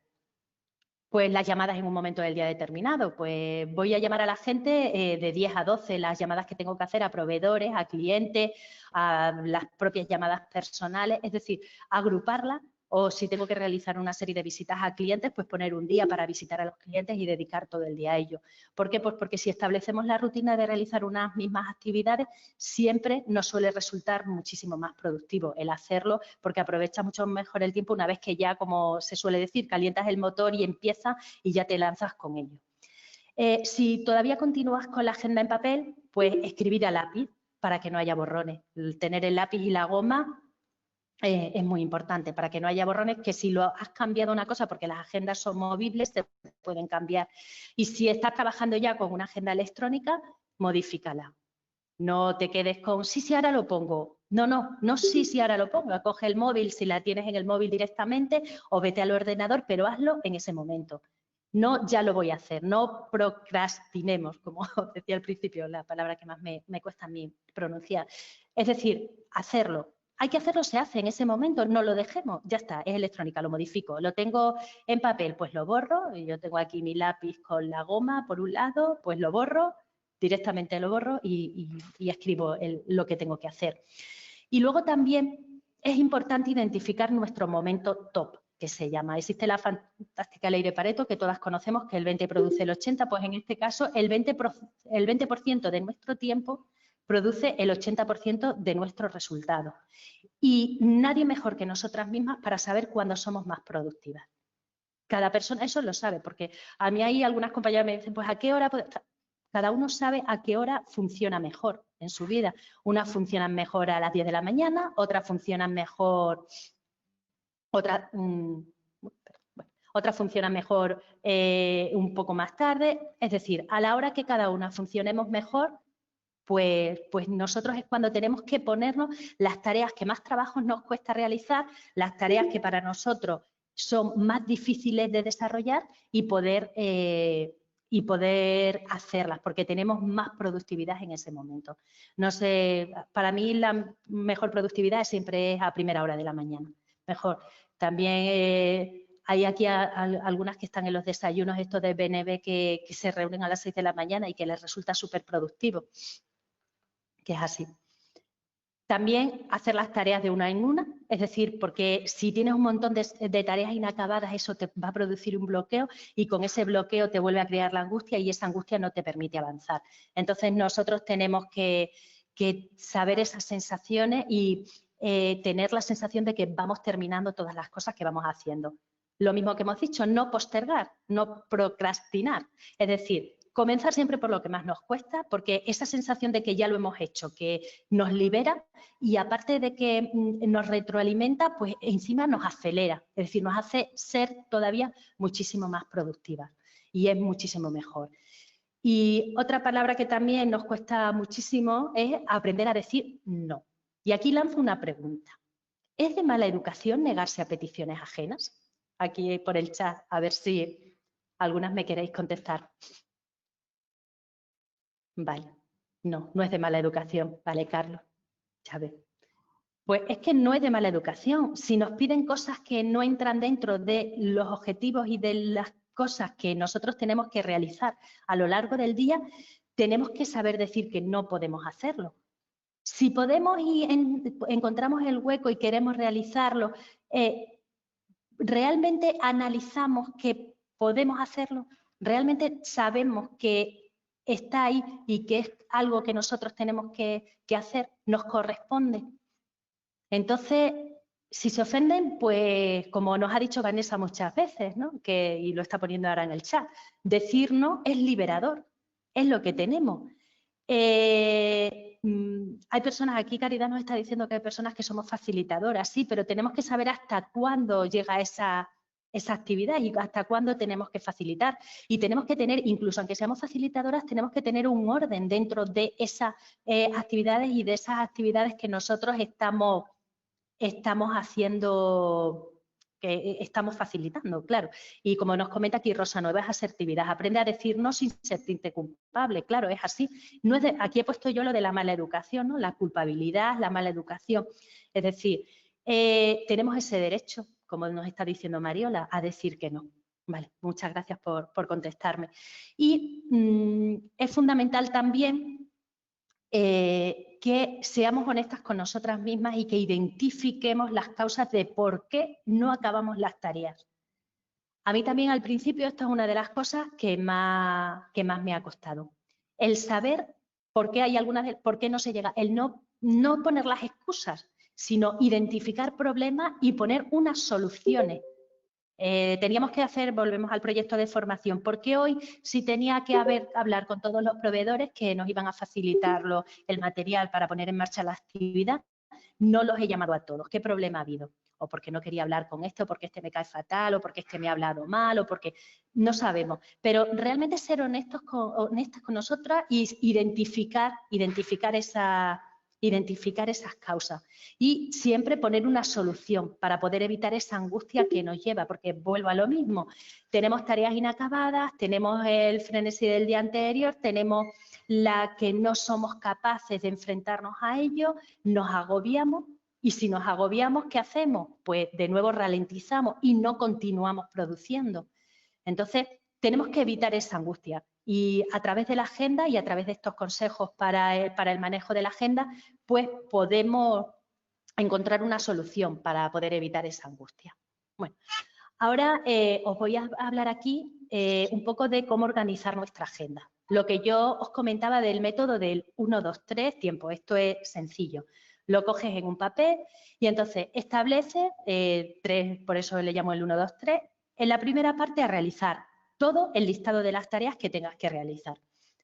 Pues las llamadas en un momento del día determinado. Pues voy a llamar a la gente de 10 a 12, las llamadas que tengo que hacer a proveedores, a clientes, a las propias llamadas personales, es decir, agruparlas. O si tengo que realizar una serie de visitas a clientes, pues poner un día para visitar a los clientes y dedicar todo el día a ello. ¿Por qué? Pues porque si establecemos la rutina de realizar unas mismas actividades, siempre nos suele resultar muchísimo más productivo el hacerlo, porque aprovecha mucho mejor el tiempo una vez que ya, como se suele decir, calientas el motor y empieza y ya te lanzas con ello. Si todavía continúas con la agenda en papel, pues escribir a lápiz para que no haya borrones. El tener el lápiz y la goma es muy importante para que no haya borrones, que si lo has cambiado una cosa, porque las agendas son movibles, se pueden cambiar. Y si estás trabajando ya con una agenda electrónica, modifícala. No te quedes con, sí, ahora lo pongo. No, sí, ahora lo pongo. Coge el móvil si la tienes en el móvil directamente o vete al ordenador, pero hazlo en ese momento. No, ya lo voy a hacer. No procrastinemos, como decía al principio, la palabra que más me cuesta a mí pronunciar. Es decir, hacerlo. Hay que hacerlo, se hace en ese momento, no lo dejemos, ya está, es electrónica, lo modifico. Lo tengo en papel, pues lo borro. Yo tengo aquí mi lápiz con la goma por un lado, pues lo borro, directamente lo borro y escribo lo que tengo que hacer. Y luego también es importante identificar nuestro momento top, que se llama. Existe la fantástica ley de Pareto, que todas conocemos, que el 20 produce el 80, pues en este caso el 20% de nuestro tiempo produce el 80% de nuestros resultados. Y nadie mejor que nosotras mismas para saber cuándo somos más productivas. Cada persona eso lo sabe, porque a mí hay algunas compañeras me dicen, pues ¿a qué hora? Cada uno sabe a qué hora funciona mejor en su vida. Unas funcionan mejor a las 10 de la mañana, otras funcionan mejor, otras funcionan mejor un poco más tarde. Es decir, a la hora que cada una funcionemos mejor, pues nosotros es cuando tenemos que ponernos las tareas que más trabajo nos cuesta realizar, las tareas que para nosotros son más difíciles de desarrollar y poder hacerlas, porque tenemos más productividad en ese momento. No sé, para mí la mejor productividad siempre es a primera hora de la mañana. Mejor. También hay aquí algunas que están en los desayunos estos de BNB que se reúnen a las 6 de la mañana y que les resulta súper productivo, que es así. También hacer las tareas de una en una, es decir, porque si tienes un montón de tareas inacabadas, eso te va a producir un bloqueo y con ese bloqueo te vuelve a crear la angustia y esa angustia no te permite avanzar. Entonces nosotros tenemos que saber esas sensaciones y tener la sensación de que vamos terminando todas las cosas que vamos haciendo. Lo mismo que hemos dicho, no postergar, no procrastinar, es decir, comenzar siempre por lo que más nos cuesta, porque esa sensación de que ya lo hemos hecho, que nos libera y aparte de que nos retroalimenta, pues encima nos acelera, es decir, nos hace ser todavía muchísimo más productivas y es muchísimo mejor. Y otra palabra que también nos cuesta muchísimo es aprender a decir no. Y aquí lanzo una pregunta. ¿Es de mala educación negarse a peticiones ajenas? Aquí por el chat, a ver si algunas me queréis contestar. Vale, no, no es de mala educación. Vale, Carlos, ya ves. Pues es que no es de mala educación. Si nos piden cosas que no entran dentro de los objetivos y de las cosas que nosotros tenemos que realizar a lo largo del día, tenemos que saber decir que no podemos hacerlo. Si podemos y encontramos el hueco y queremos realizarlo, ¿realmente analizamos que podemos hacerlo? ¿Realmente sabemos que está ahí y que es algo que nosotros tenemos que hacer? ¿Nos corresponde? Entonces, si se ofenden, pues como nos ha dicho Vanessa muchas veces, ¿no? Y lo está poniendo ahora en el chat, decir no es liberador, es lo que tenemos. Hay personas, aquí Caridad nos está diciendo que hay personas que somos facilitadoras, sí, pero tenemos que saber hasta cuándo llega esa actividad y hasta cuándo tenemos que facilitar. Y tenemos que tener, incluso aunque seamos facilitadoras, tenemos que tener un orden dentro de esas actividades y de esas actividades que nosotros estamos haciendo, que estamos facilitando, claro. Y como nos comenta aquí Rosa Nueva, es asertividad. Aprende a decir no sin sentirte culpable, claro, es así. No es aquí he puesto yo lo de la mala educación, ¿no? La culpabilidad, la mala educación. Es decir, tenemos ese derecho, como nos está diciendo Mariola, a decir que no. Vale, muchas gracias por contestarme. Y es fundamental también que seamos honestas con nosotras mismas y que identifiquemos las causas de por qué no acabamos las tareas. A mí también al principio esta es una de las cosas que más me ha costado. El saber por qué hay por qué no se llega, el no poner las excusas, sino identificar problemas y poner unas soluciones. Teníamos que hacer, volvemos al proyecto de formación, porque hoy si tenía que hablar con todos los proveedores que nos iban a facilitar el material para poner en marcha la actividad, no los he llamado a todos. ¿Qué problema ha habido? O porque no quería hablar con este, o porque este me cae fatal, o porque este me ha hablado mal, o porque no sabemos. Pero realmente ser honestas con nosotras y identificar esas causas y siempre poner una solución para poder evitar esa angustia que nos lleva, porque vuelvo a lo mismo, tenemos tareas inacabadas, tenemos el frenesí del día anterior, tenemos la que no somos capaces de enfrentarnos a ello, nos agobiamos y si nos agobiamos, ¿qué hacemos? Pues de nuevo ralentizamos y no continuamos produciendo. Entonces, tenemos que evitar esa angustia y a través de la agenda y a través de estos consejos para el manejo de la agenda, pues podemos encontrar una solución para poder evitar esa angustia. Bueno, ahora os voy a hablar aquí un poco de cómo organizar nuestra agenda. Lo que yo os comentaba del método del 1, 2, 3, tiempo. Esto es sencillo. Lo coges en un papel y entonces establece 3, por eso le llamo el 1, 2, 3. En la primera parte a realizar todo el listado de las tareas que tengas que realizar.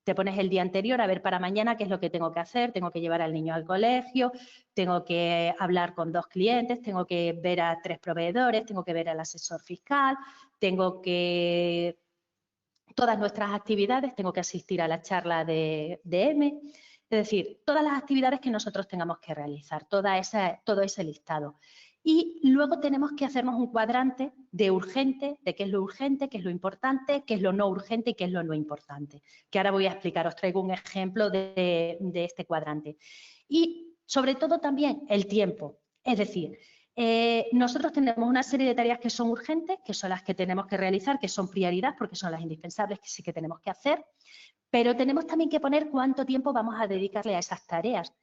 Te pones el día anterior a ver para mañana qué es lo que tengo que hacer, tengo que llevar al niño al colegio, tengo que hablar con 2 clientes, tengo que ver a 3 proveedores, tengo que ver al asesor fiscal, tengo que... Todas nuestras actividades, tengo que asistir a la charla de M, es decir, todas las actividades que nosotros tengamos que realizar, todo ese listado. Y luego tenemos que hacernos un cuadrante de urgente, de qué es lo urgente, qué es lo importante, qué es lo no urgente y qué es lo no importante. Que ahora voy a explicar, os traigo un ejemplo de este cuadrante. Y sobre todo también el tiempo. Es decir, Nosotros tenemos una serie de tareas que son urgentes, que son las que tenemos que realizar, que son prioridad, porque son las indispensables que sí que tenemos que hacer, pero tenemos también que poner cuánto tiempo vamos a dedicarle a esas tareas.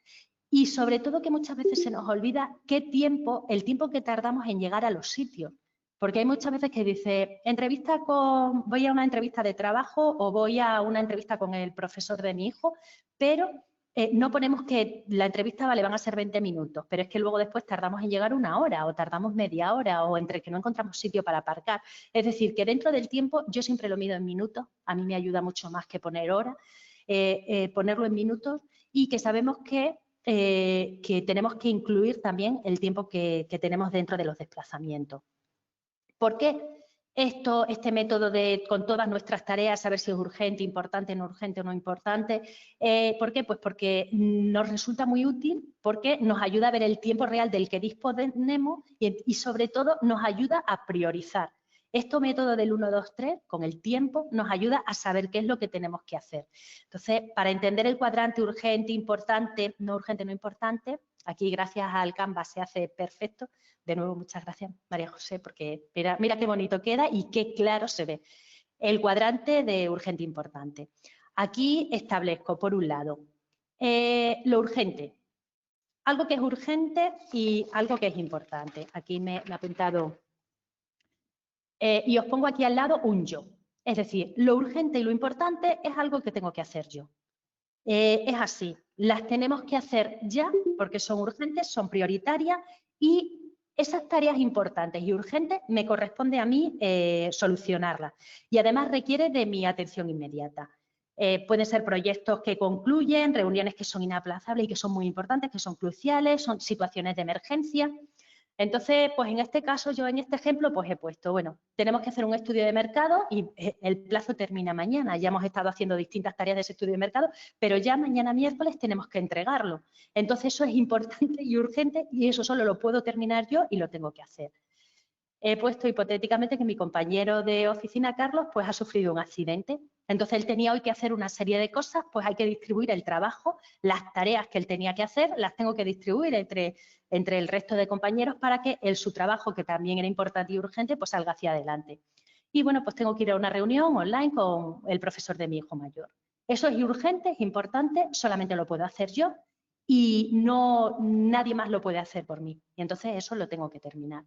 Y sobre todo que muchas veces se nos olvida el tiempo que tardamos en llegar a los sitios. Porque hay muchas veces que dice, voy a una entrevista de trabajo o voy a una entrevista con el profesor de mi hijo, pero no ponemos que la entrevista van a ser 20 minutos, pero es que luego después tardamos en llegar 1 hora o tardamos media hora o entre que no encontramos sitio para aparcar. Es decir, que dentro del tiempo yo siempre lo mido en minutos, a mí me ayuda mucho más que poner horas, ponerlo en minutos y que sabemos que tenemos que incluir también el tiempo que tenemos dentro de los desplazamientos. ¿Por qué este método de con todas nuestras tareas saber si es urgente, importante, no urgente o no importante? ¿Por qué? Pues porque nos resulta muy útil, porque nos ayuda a ver el tiempo real del que disponemos y sobre todo nos ayuda a priorizar. Este método del 1, 2, 3, con el tiempo, nos ayuda a saber qué es lo que tenemos que hacer. Entonces, para entender el cuadrante urgente, importante, no importante, aquí gracias al Canvas se hace perfecto. De nuevo, muchas gracias, María José, porque mira qué bonito queda y qué claro se ve. El cuadrante de urgente importante. Aquí establezco, por un lado, lo urgente. Algo que es urgente y algo que es importante. Aquí me he apuntado. Y os pongo aquí al lado un yo. Es decir, lo urgente y lo importante es algo que tengo que hacer yo. Es así. Las tenemos que hacer ya porque son urgentes, son prioritarias y esas tareas importantes y urgentes me corresponde a mí solucionarlas y además requiere de mi atención inmediata. Pueden ser proyectos que concluyen, reuniones que son inaplazables y que son muy importantes, que son cruciales, son situaciones de emergencia. Entonces, pues en este caso, yo en este ejemplo, pues he puesto, bueno, tenemos que hacer un estudio de mercado y el plazo termina mañana. Ya hemos estado haciendo distintas tareas de ese estudio de mercado, pero ya mañana miércoles tenemos que entregarlo. Entonces, eso es importante y urgente y eso solo lo puedo terminar yo y lo tengo que hacer. He puesto hipotéticamente que mi compañero de oficina, Carlos, pues ha sufrido un accidente. Entonces, él tenía hoy que hacer una serie de cosas, pues hay que distribuir el trabajo, las tareas que él tenía que hacer, las tengo que distribuir entre el resto de compañeros para que su trabajo, que también era importante y urgente, pues salga hacia adelante. Y bueno, pues tengo que ir a una reunión online con el profesor de mi hijo mayor. Eso es urgente, es importante, solamente lo puedo hacer yo y nadie más lo puede hacer por mí. Y entonces eso lo tengo que terminar.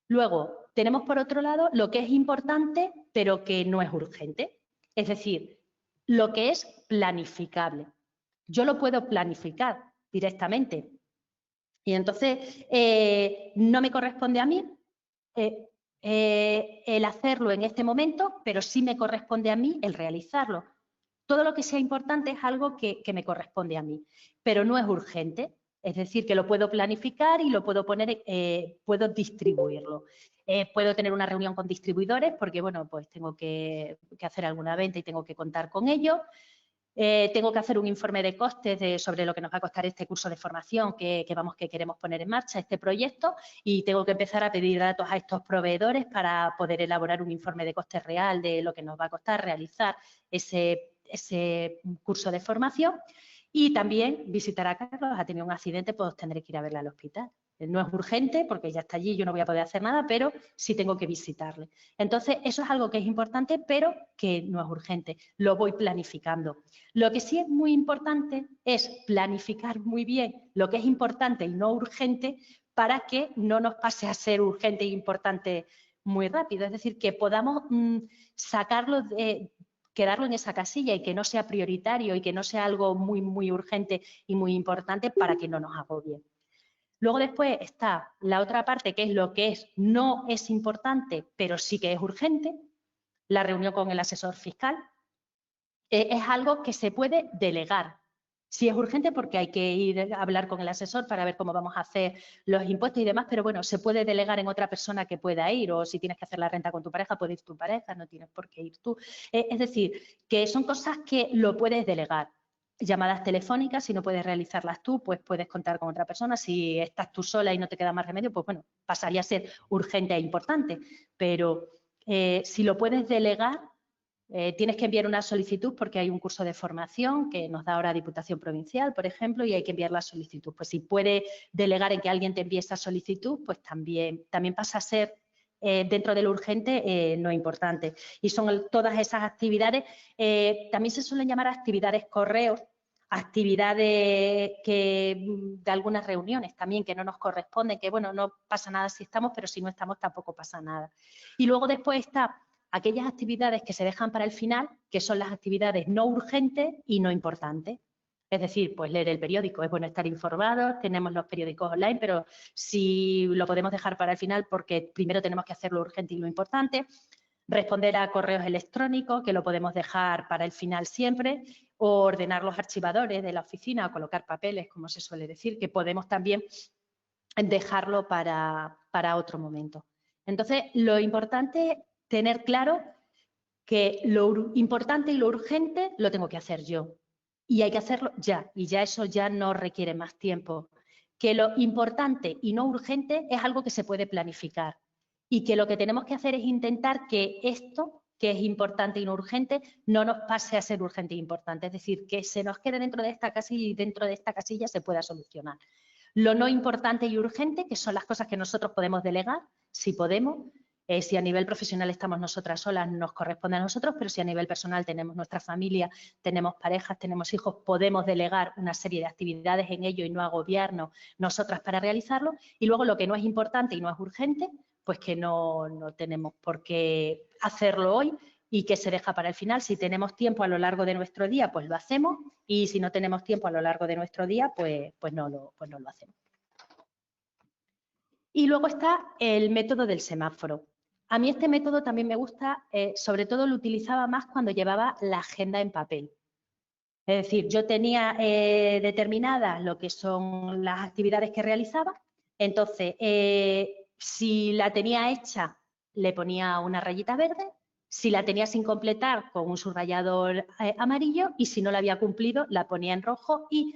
Luego, tenemos por otro lado lo que es importante, pero que no es urgente. Es decir, lo que es planificable. Yo lo puedo planificar directamente. Y entonces, no me corresponde a mí el hacerlo en este momento, pero sí me corresponde a mí el realizarlo. Todo lo que sea importante es algo que me corresponde a mí, pero no es urgente. Es decir, que lo puedo planificar y lo puedo poner, puedo distribuirlo. Puedo tener una reunión con distribuidores porque, bueno, pues tengo que hacer alguna venta y tengo que contar con ello. Tengo que hacer un informe de costes sobre lo que nos va a costar este curso de formación que queremos poner en marcha, este proyecto, y tengo que empezar a pedir datos a estos proveedores para poder elaborar un informe de costes real de lo que nos va a costar realizar ese curso de formación. Y también visitar a Carlos, ha tenido un accidente, pues tendré que ir a verle al hospital. No es urgente porque ya está allí, yo no voy a poder hacer nada, pero sí tengo que visitarle. Entonces, eso es algo que es importante, pero que no es urgente. Lo voy planificando. Lo que sí es muy importante es planificar muy bien lo que es importante y no urgente para que no nos pase a ser urgente e importante muy rápido. Es decir, que podamos sacarlo quedarlo en esa casilla y que no sea prioritario y que no sea algo muy, muy urgente y muy importante para que no nos agobie. Luego después está la otra parte, que es lo que no es importante, pero sí que es urgente, la reunión con el asesor fiscal. Es algo que se puede delegar. Sí es urgente porque hay que ir a hablar con el asesor para ver cómo vamos a hacer los impuestos y demás, pero bueno, se puede delegar en otra persona que pueda ir, o si tienes que hacer la renta con tu pareja, puede ir tu pareja, no tienes por qué ir tú. Es decir, que son cosas que lo puedes delegar. Llamadas telefónicas, si no puedes realizarlas tú, pues puedes contar con otra persona. Si estás tú sola y no te queda más remedio, pues bueno, pasaría a ser urgente e importante. Pero si lo puedes delegar, Tienes que enviar una solicitud porque hay un curso de formación que nos da ahora Diputación Provincial, por ejemplo, y hay que enviar la solicitud. Pues si puede delegar en que alguien te envíe esa solicitud, pues también pasa a ser dentro de lo urgente no importante. Y son todas esas actividades, también se suelen llamar actividades correos, actividades de algunas reuniones también que no nos corresponden, que bueno, no pasa nada si estamos, pero si no estamos tampoco pasa nada. Y luego después está aquellas actividades que se dejan para el final, que son las actividades no urgentes y no importantes. Es decir, pues leer el periódico, es bueno estar informados, tenemos los periódicos online, pero si lo podemos dejar para el final porque primero tenemos que hacer lo urgente y lo importante. Responder a correos electrónicos, que lo podemos dejar para el final siempre, o ordenar los archivadores de la oficina, o colocar papeles, como se suele decir, que podemos también dejarlo para otro momento. Entonces, lo importante es tener claro que lo importante y lo urgente lo tengo que hacer yo. Y hay que hacerlo ya, y ya eso ya no requiere más tiempo. Que lo importante y no urgente es algo que se puede planificar. Y que lo que tenemos que hacer es intentar que esto, que es importante y no urgente, no nos pase a ser urgente e importante. Es decir, que se nos quede dentro de esta casilla y dentro de esta casilla se pueda solucionar. Lo no importante y urgente, que son las cosas que nosotros podemos delegar, si podemos. Si a nivel profesional estamos nosotras solas, nos corresponde a nosotros, pero si a nivel personal tenemos nuestra familia, tenemos parejas, tenemos hijos, podemos delegar una serie de actividades en ello y no agobiarnos nosotras para realizarlo. Y luego lo que no es importante y no es urgente, pues que no tenemos por qué hacerlo hoy y que se deja para el final. Si tenemos tiempo a lo largo de nuestro día, pues lo hacemos, y si no tenemos tiempo a lo largo de nuestro día, pues no lo hacemos. Y luego está el método del semáforo. A mí este método también me gusta, sobre todo lo utilizaba más cuando llevaba la agenda en papel. Es decir, yo tenía determinadas lo que son las actividades que realizaba, entonces si la tenía hecha le ponía una rayita verde, si la tenía sin completar con un subrayador amarillo, y si no la había cumplido la ponía en rojo, y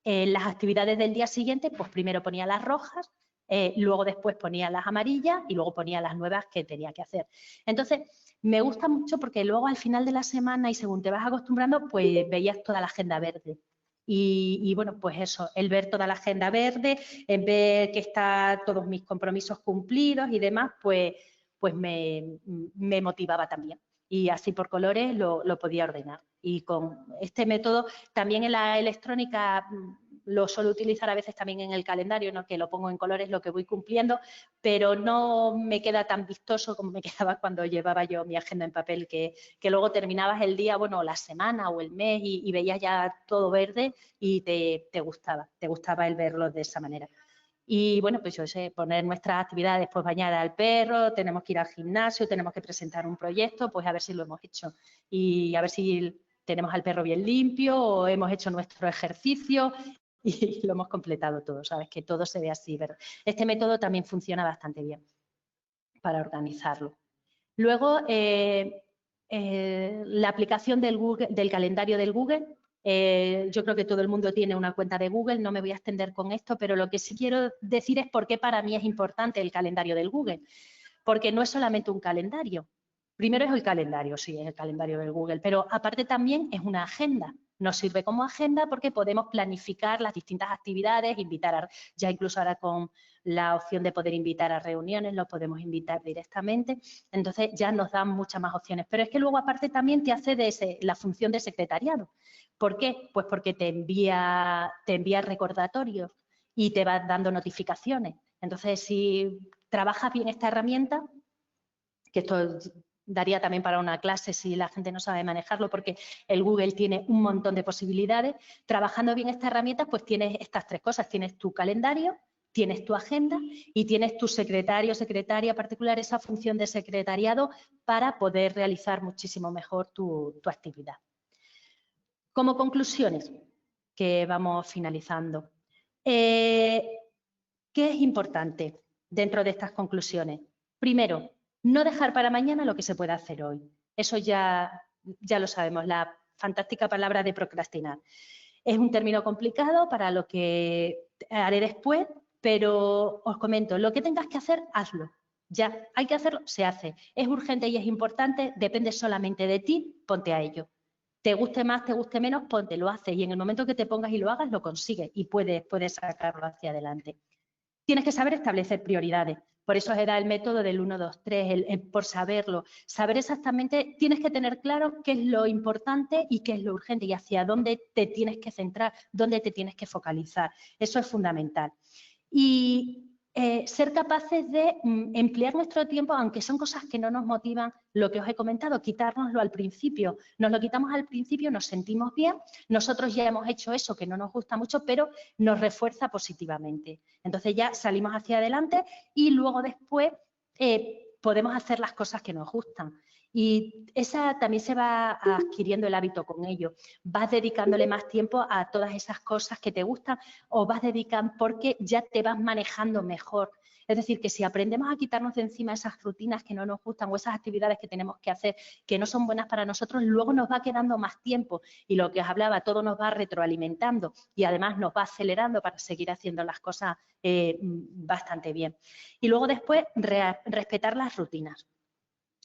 las actividades del día siguiente pues primero ponía las rojas, luego después ponía las amarillas y luego ponía las nuevas que tenía que hacer. Entonces, me gusta mucho porque luego al final de la semana y según te vas acostumbrando, pues veías toda la agenda verde. Y bueno, pues eso, el ver toda la agenda verde, el ver que están todos mis compromisos cumplidos y demás, pues me motivaba también. Y así por colores lo podía ordenar. Y con este método, también en la electrónica lo suelo utilizar a veces también en el calendario, ¿no? Que lo pongo en colores lo que voy cumpliendo, pero no me queda tan vistoso como me quedaba cuando llevaba yo mi agenda en papel, que luego terminabas el día, bueno, la semana o el mes y veías ya todo verde y te gustaba el verlo de esa manera. Y bueno, pues yo sé, poner nuestras actividades, pues bañar al perro, tenemos que ir al gimnasio, tenemos que presentar un proyecto, pues a ver si lo hemos hecho y a ver si tenemos al perro bien limpio o hemos hecho nuestro ejercicio y lo hemos completado todo, ¿sabes? Que todo se ve así, ¿verdad? Este método también funciona bastante bien para organizarlo. Luego, la aplicación del calendario del Google. Yo creo que todo el mundo tiene una cuenta de Google, no me voy a extender con esto, pero lo que sí quiero decir es por qué para mí es importante el calendario del Google. Porque no es solamente un calendario. Primero es el calendario, sí, es el calendario del Google, pero aparte también es una agenda. Nos sirve como agenda porque podemos planificar las distintas actividades, ya incluso ahora con la opción de poder invitar a reuniones, los podemos invitar directamente, entonces ya nos dan muchas más opciones. Pero es que luego aparte también te hace la función de secretariado. ¿Por qué? Pues porque te envía recordatorios y te va dando notificaciones. Entonces, si trabajas bien esta herramienta, que esto daría también para una clase si la gente no sabe manejarlo, porque el Google tiene un montón de posibilidades. Trabajando bien esta herramienta, pues tienes estas tres cosas. Tienes tu calendario, tienes tu agenda y tienes tu secretario, secretaria particular, esa función de secretariado para poder realizar muchísimo mejor tu actividad. Como conclusiones, que vamos finalizando. ¿Qué es importante dentro de estas conclusiones? Primero, no dejar para mañana lo que se puede hacer hoy. Eso ya lo sabemos, la fantástica palabra de procrastinar. Es un término complicado para lo que haré después, pero os comento, lo que tengas que hacer, hazlo. Ya, hay que hacerlo, se hace. Es urgente y es importante, depende solamente de ti, ponte a ello. Te guste más, te guste menos, ponte, lo haces y en el momento que te pongas y lo hagas, lo consigues y puedes sacarlo hacia adelante. Tienes que saber establecer prioridades. Por eso se da el método del 1, 2, 3, por saberlo. Saber exactamente, tienes que tener claro qué es lo importante y qué es lo urgente y hacia dónde te tienes que centrar, dónde te tienes que focalizar. Eso es fundamental. Y ser capaces de emplear nuestro tiempo, aunque son cosas que no nos motivan, lo que os he comentado, quitárnoslo al principio. Nos lo quitamos al principio, nos sentimos bien, nosotros ya hemos hecho eso que no nos gusta mucho, pero nos refuerza positivamente. Entonces ya salimos hacia adelante y luego después podemos hacer las cosas que nos gustan. Y esa también se va adquiriendo el hábito con ello. Vas dedicándole más tiempo a todas esas cosas que te gustan o vas dedicando porque ya te vas manejando mejor. Es decir, que si aprendemos a quitarnos de encima esas rutinas que no nos gustan o esas actividades que tenemos que hacer que no son buenas para nosotros, luego nos va quedando más tiempo y lo que os hablaba, todo nos va retroalimentando y además nos va acelerando para seguir haciendo las cosas bastante bien. Y luego después, respetar las rutinas.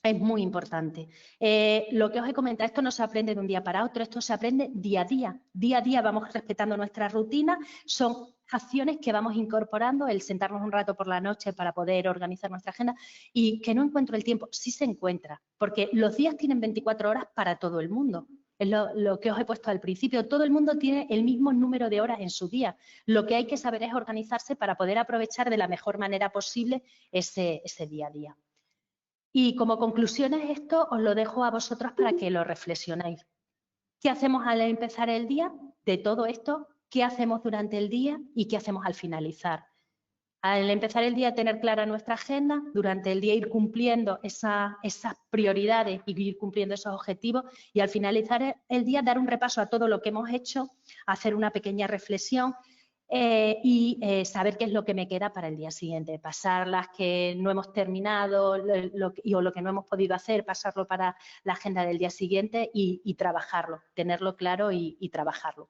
Es muy importante. Lo que os he comentado, esto no se aprende de un día para otro, esto se aprende día a día. Día a día vamos respetando nuestra rutina, son acciones que vamos incorporando, el sentarnos un rato por la noche para poder organizar nuestra agenda y que no encuentro el tiempo, sí se encuentra, porque los días tienen 24 horas para todo el mundo. Es lo que os he puesto al principio, todo el mundo tiene el mismo número de horas en su día. Lo que hay que saber es organizarse para poder aprovechar de la mejor manera posible ese día a día. Y como conclusiones esto os lo dejo a vosotros para que lo reflexionéis. ¿Qué hacemos al empezar el día? De todo esto, ¿qué hacemos durante el día y qué hacemos al finalizar? Al empezar el día tener clara nuestra agenda, durante el día ir cumpliendo esas prioridades y ir cumpliendo esos objetivos y al finalizar el día dar un repaso a todo lo que hemos hecho, hacer una pequeña reflexión y saber qué es lo que me queda para el día siguiente, pasar las que no hemos terminado o lo que no hemos podido hacer, pasarlo para la agenda del día siguiente y trabajarlo, tenerlo claro y trabajarlo.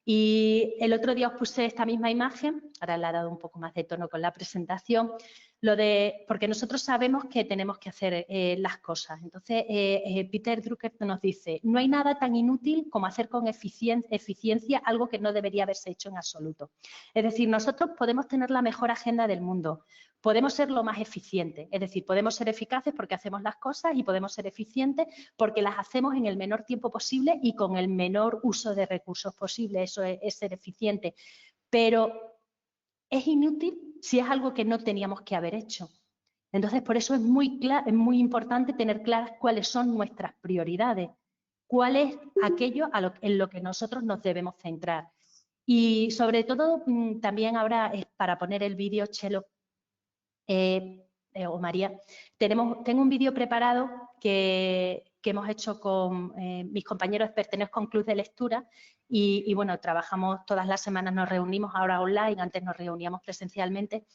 Y el otro día os puse esta misma imagen, ahora le he dado un poco más de tono con la presentación, porque nosotros sabemos que tenemos que hacer las cosas. Entonces, Peter Drucker nos dice, no hay nada tan inútil como hacer con eficiencia algo que no debería haberse hecho en absoluto. Es decir, nosotros podemos tener la mejor agenda del mundo, podemos ser lo más eficientes, es decir, podemos ser eficaces porque hacemos las cosas y podemos ser eficientes porque las hacemos en el menor tiempo posible y con el menor uso de recursos posible, eso es ser eficiente. Pero es inútil si es algo que no teníamos que haber hecho. Entonces, por eso es muy importante tener claras cuáles son nuestras prioridades, cuál es aquello en lo que nosotros nos debemos centrar. Y sobre todo, también ahora, para poner el vídeo, Chelo, o María, tengo un vídeo preparado que hemos hecho con mis compañeros, pertenezco a un club de lectura y bueno, trabajamos todas las semanas, nos reunimos ahora online, antes nos reuníamos presencialmente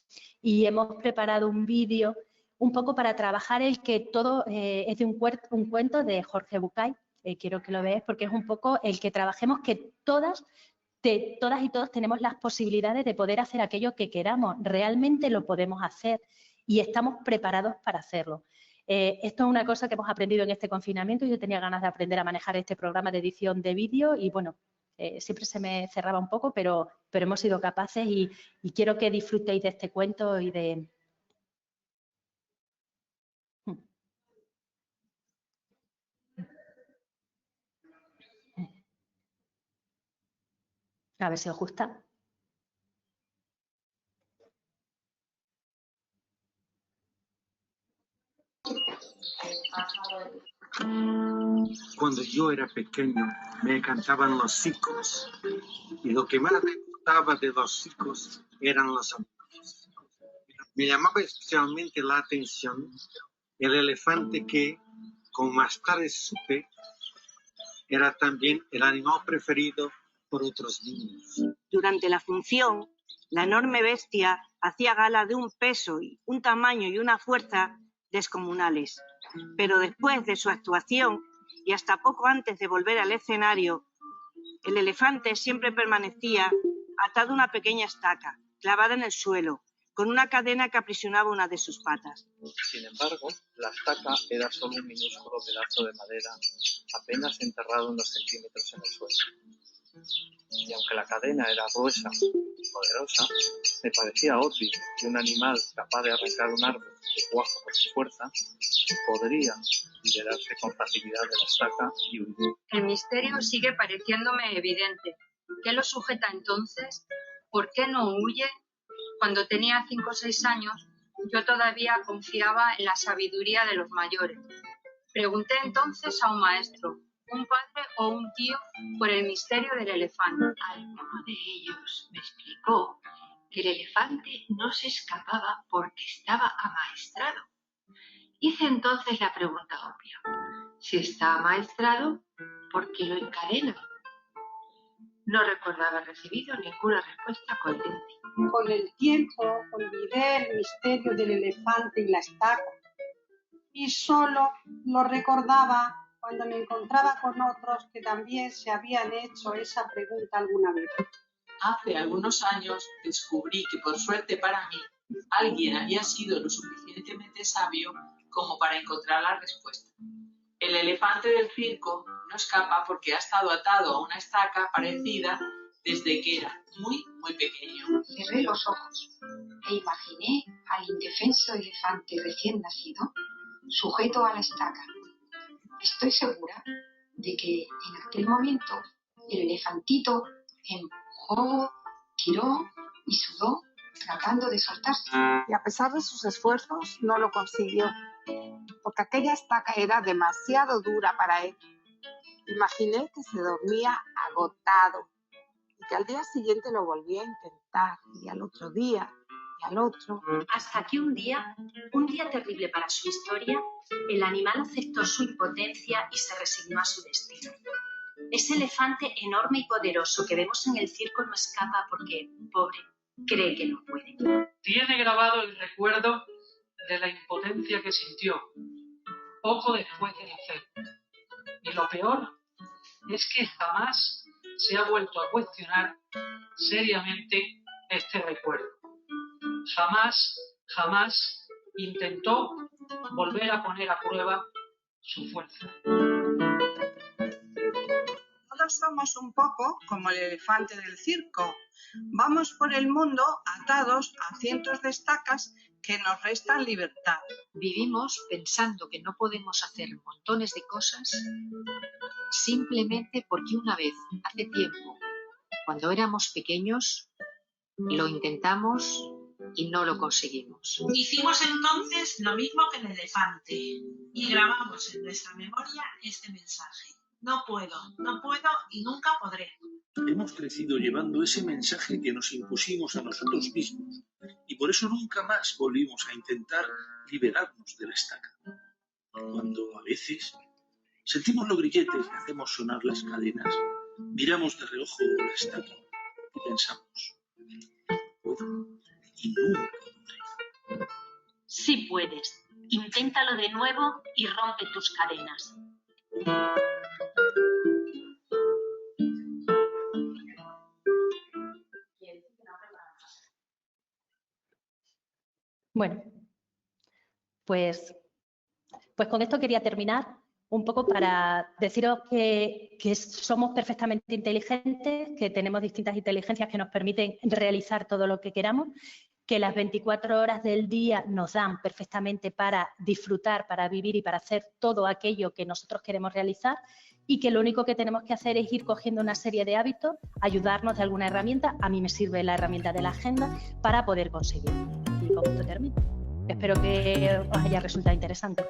y hemos preparado un vídeo un poco para trabajar el que todo es de un cuento de Jorge Bucay, quiero que lo veáis porque es un poco el que trabajemos que todas y todos tenemos las posibilidades de poder hacer aquello que queramos, realmente lo podemos hacer y estamos preparados para hacerlo. Esto es una cosa que hemos aprendido en este confinamiento, yo tenía ganas de aprender a manejar este programa de edición de vídeo y bueno, siempre se me cerraba un poco, pero hemos sido capaces y quiero que disfrutéis de este cuento y de... A ver si os gusta. Cuando yo era pequeño me encantaban los ciclos y lo que más me gustaba de los ciclos eran los animales. Me llamaba especialmente la atención el elefante que, como más tarde supe, era también el animal preferido por otros niños. Durante la función, la enorme bestia hacía gala de un peso, un tamaño y una fuerza descomunales. Pero después de su actuación y hasta poco antes de volver al escenario, el elefante siempre permanecía atado a una pequeña estaca, clavada en el suelo, con una cadena que aprisionaba una de sus patas. Sin embargo, la estaca era solo un minúsculo pedazo de madera, apenas enterrado unos centímetros en el suelo. Y aunque la cadena era gruesa y poderosa, me parecía obvio que un animal capaz de arrancar un árbol de cuajo por su fuerza podría liberarse con facilidad de la estaca y huir. El misterio sigue pareciéndome evidente. ¿Qué lo sujeta entonces? ¿Por qué no huye? Cuando tenía 5 o 6 años, yo todavía confiaba en la sabiduría de los mayores. Pregunté entonces a un maestro, un padre o un tío, por el misterio del elefante. Alguno de ellos me explicó que el elefante no se escapaba porque estaba amaestrado. Hice entonces la pregunta obvia. Si está amaestrado, ¿por qué lo encadenan? No recordaba haber recibido ninguna respuesta coherente. Con el tiempo olvidé el misterio del elefante y la estaca y solo lo recordaba cuando me encontraba con otros que también se habían hecho esa pregunta alguna vez. Hace algunos años descubrí que, por suerte para mí, alguien había sido lo suficientemente sabio como para encontrar la respuesta. El elefante del circo no escapa porque ha estado atado a una estaca parecida desde que era muy pequeño. Cerré los ojos e imaginé al indefenso elefante recién nacido sujeto a la estaca. Estoy segura de que en aquel momento el elefantito empujó, tiró y sudó tratando de soltarse. Y a pesar de sus esfuerzos no lo consiguió, porque aquella estaca era demasiado dura para él. Imaginé que se dormía agotado y que al día siguiente lo volvía a intentar, y al otro día, y al otro. Hasta que un día terrible para su historia, el animal aceptó su impotencia y se resignó a su destino. Ese elefante enorme y poderoso que vemos en el circo no escapa porque, pobre, cree que no puede. Tiene grabado el recuerdo de la impotencia que sintió poco después de nacer. Y lo peor es que jamás se ha vuelto a cuestionar seriamente este recuerdo. Jamás intentó volver a poner a prueba su fuerza. Todos somos un poco como el elefante del circo. Vamos por el mundo atados a cientos de estacas que nos restan libertad. Vivimos pensando que no podemos hacer montones de cosas simplemente porque una vez, hace tiempo, cuando éramos pequeños, lo intentamos y no lo conseguimos. Hicimos entonces lo mismo que el elefante y grabamos en nuestra memoria este mensaje. No puedo y nunca podré. Hemos crecido llevando ese mensaje que nos impusimos a nosotros mismos y por eso nunca más volvimos a intentar liberarnos de la estaca. Cuando a veces sentimos los grilletes y hacemos sonar las cadenas, miramos de reojo la estaca y pensamos, puedo y nunca podré. Sí puedes. Inténtalo de nuevo y rompe tus cadenas. Bueno, pues con esto quería terminar un poco para deciros que somos perfectamente inteligentes, que tenemos distintas inteligencias que nos permiten realizar todo lo que queramos, que las 24 horas del día nos dan perfectamente para disfrutar, para vivir y para hacer todo aquello que nosotros queremos realizar y que lo único que tenemos que hacer es ir cogiendo una serie de hábitos, ayudarnos de alguna herramienta. A mí me sirve la herramienta de la agenda para poder conseguirlo. Y con esto termino. Espero que os haya resultado interesante.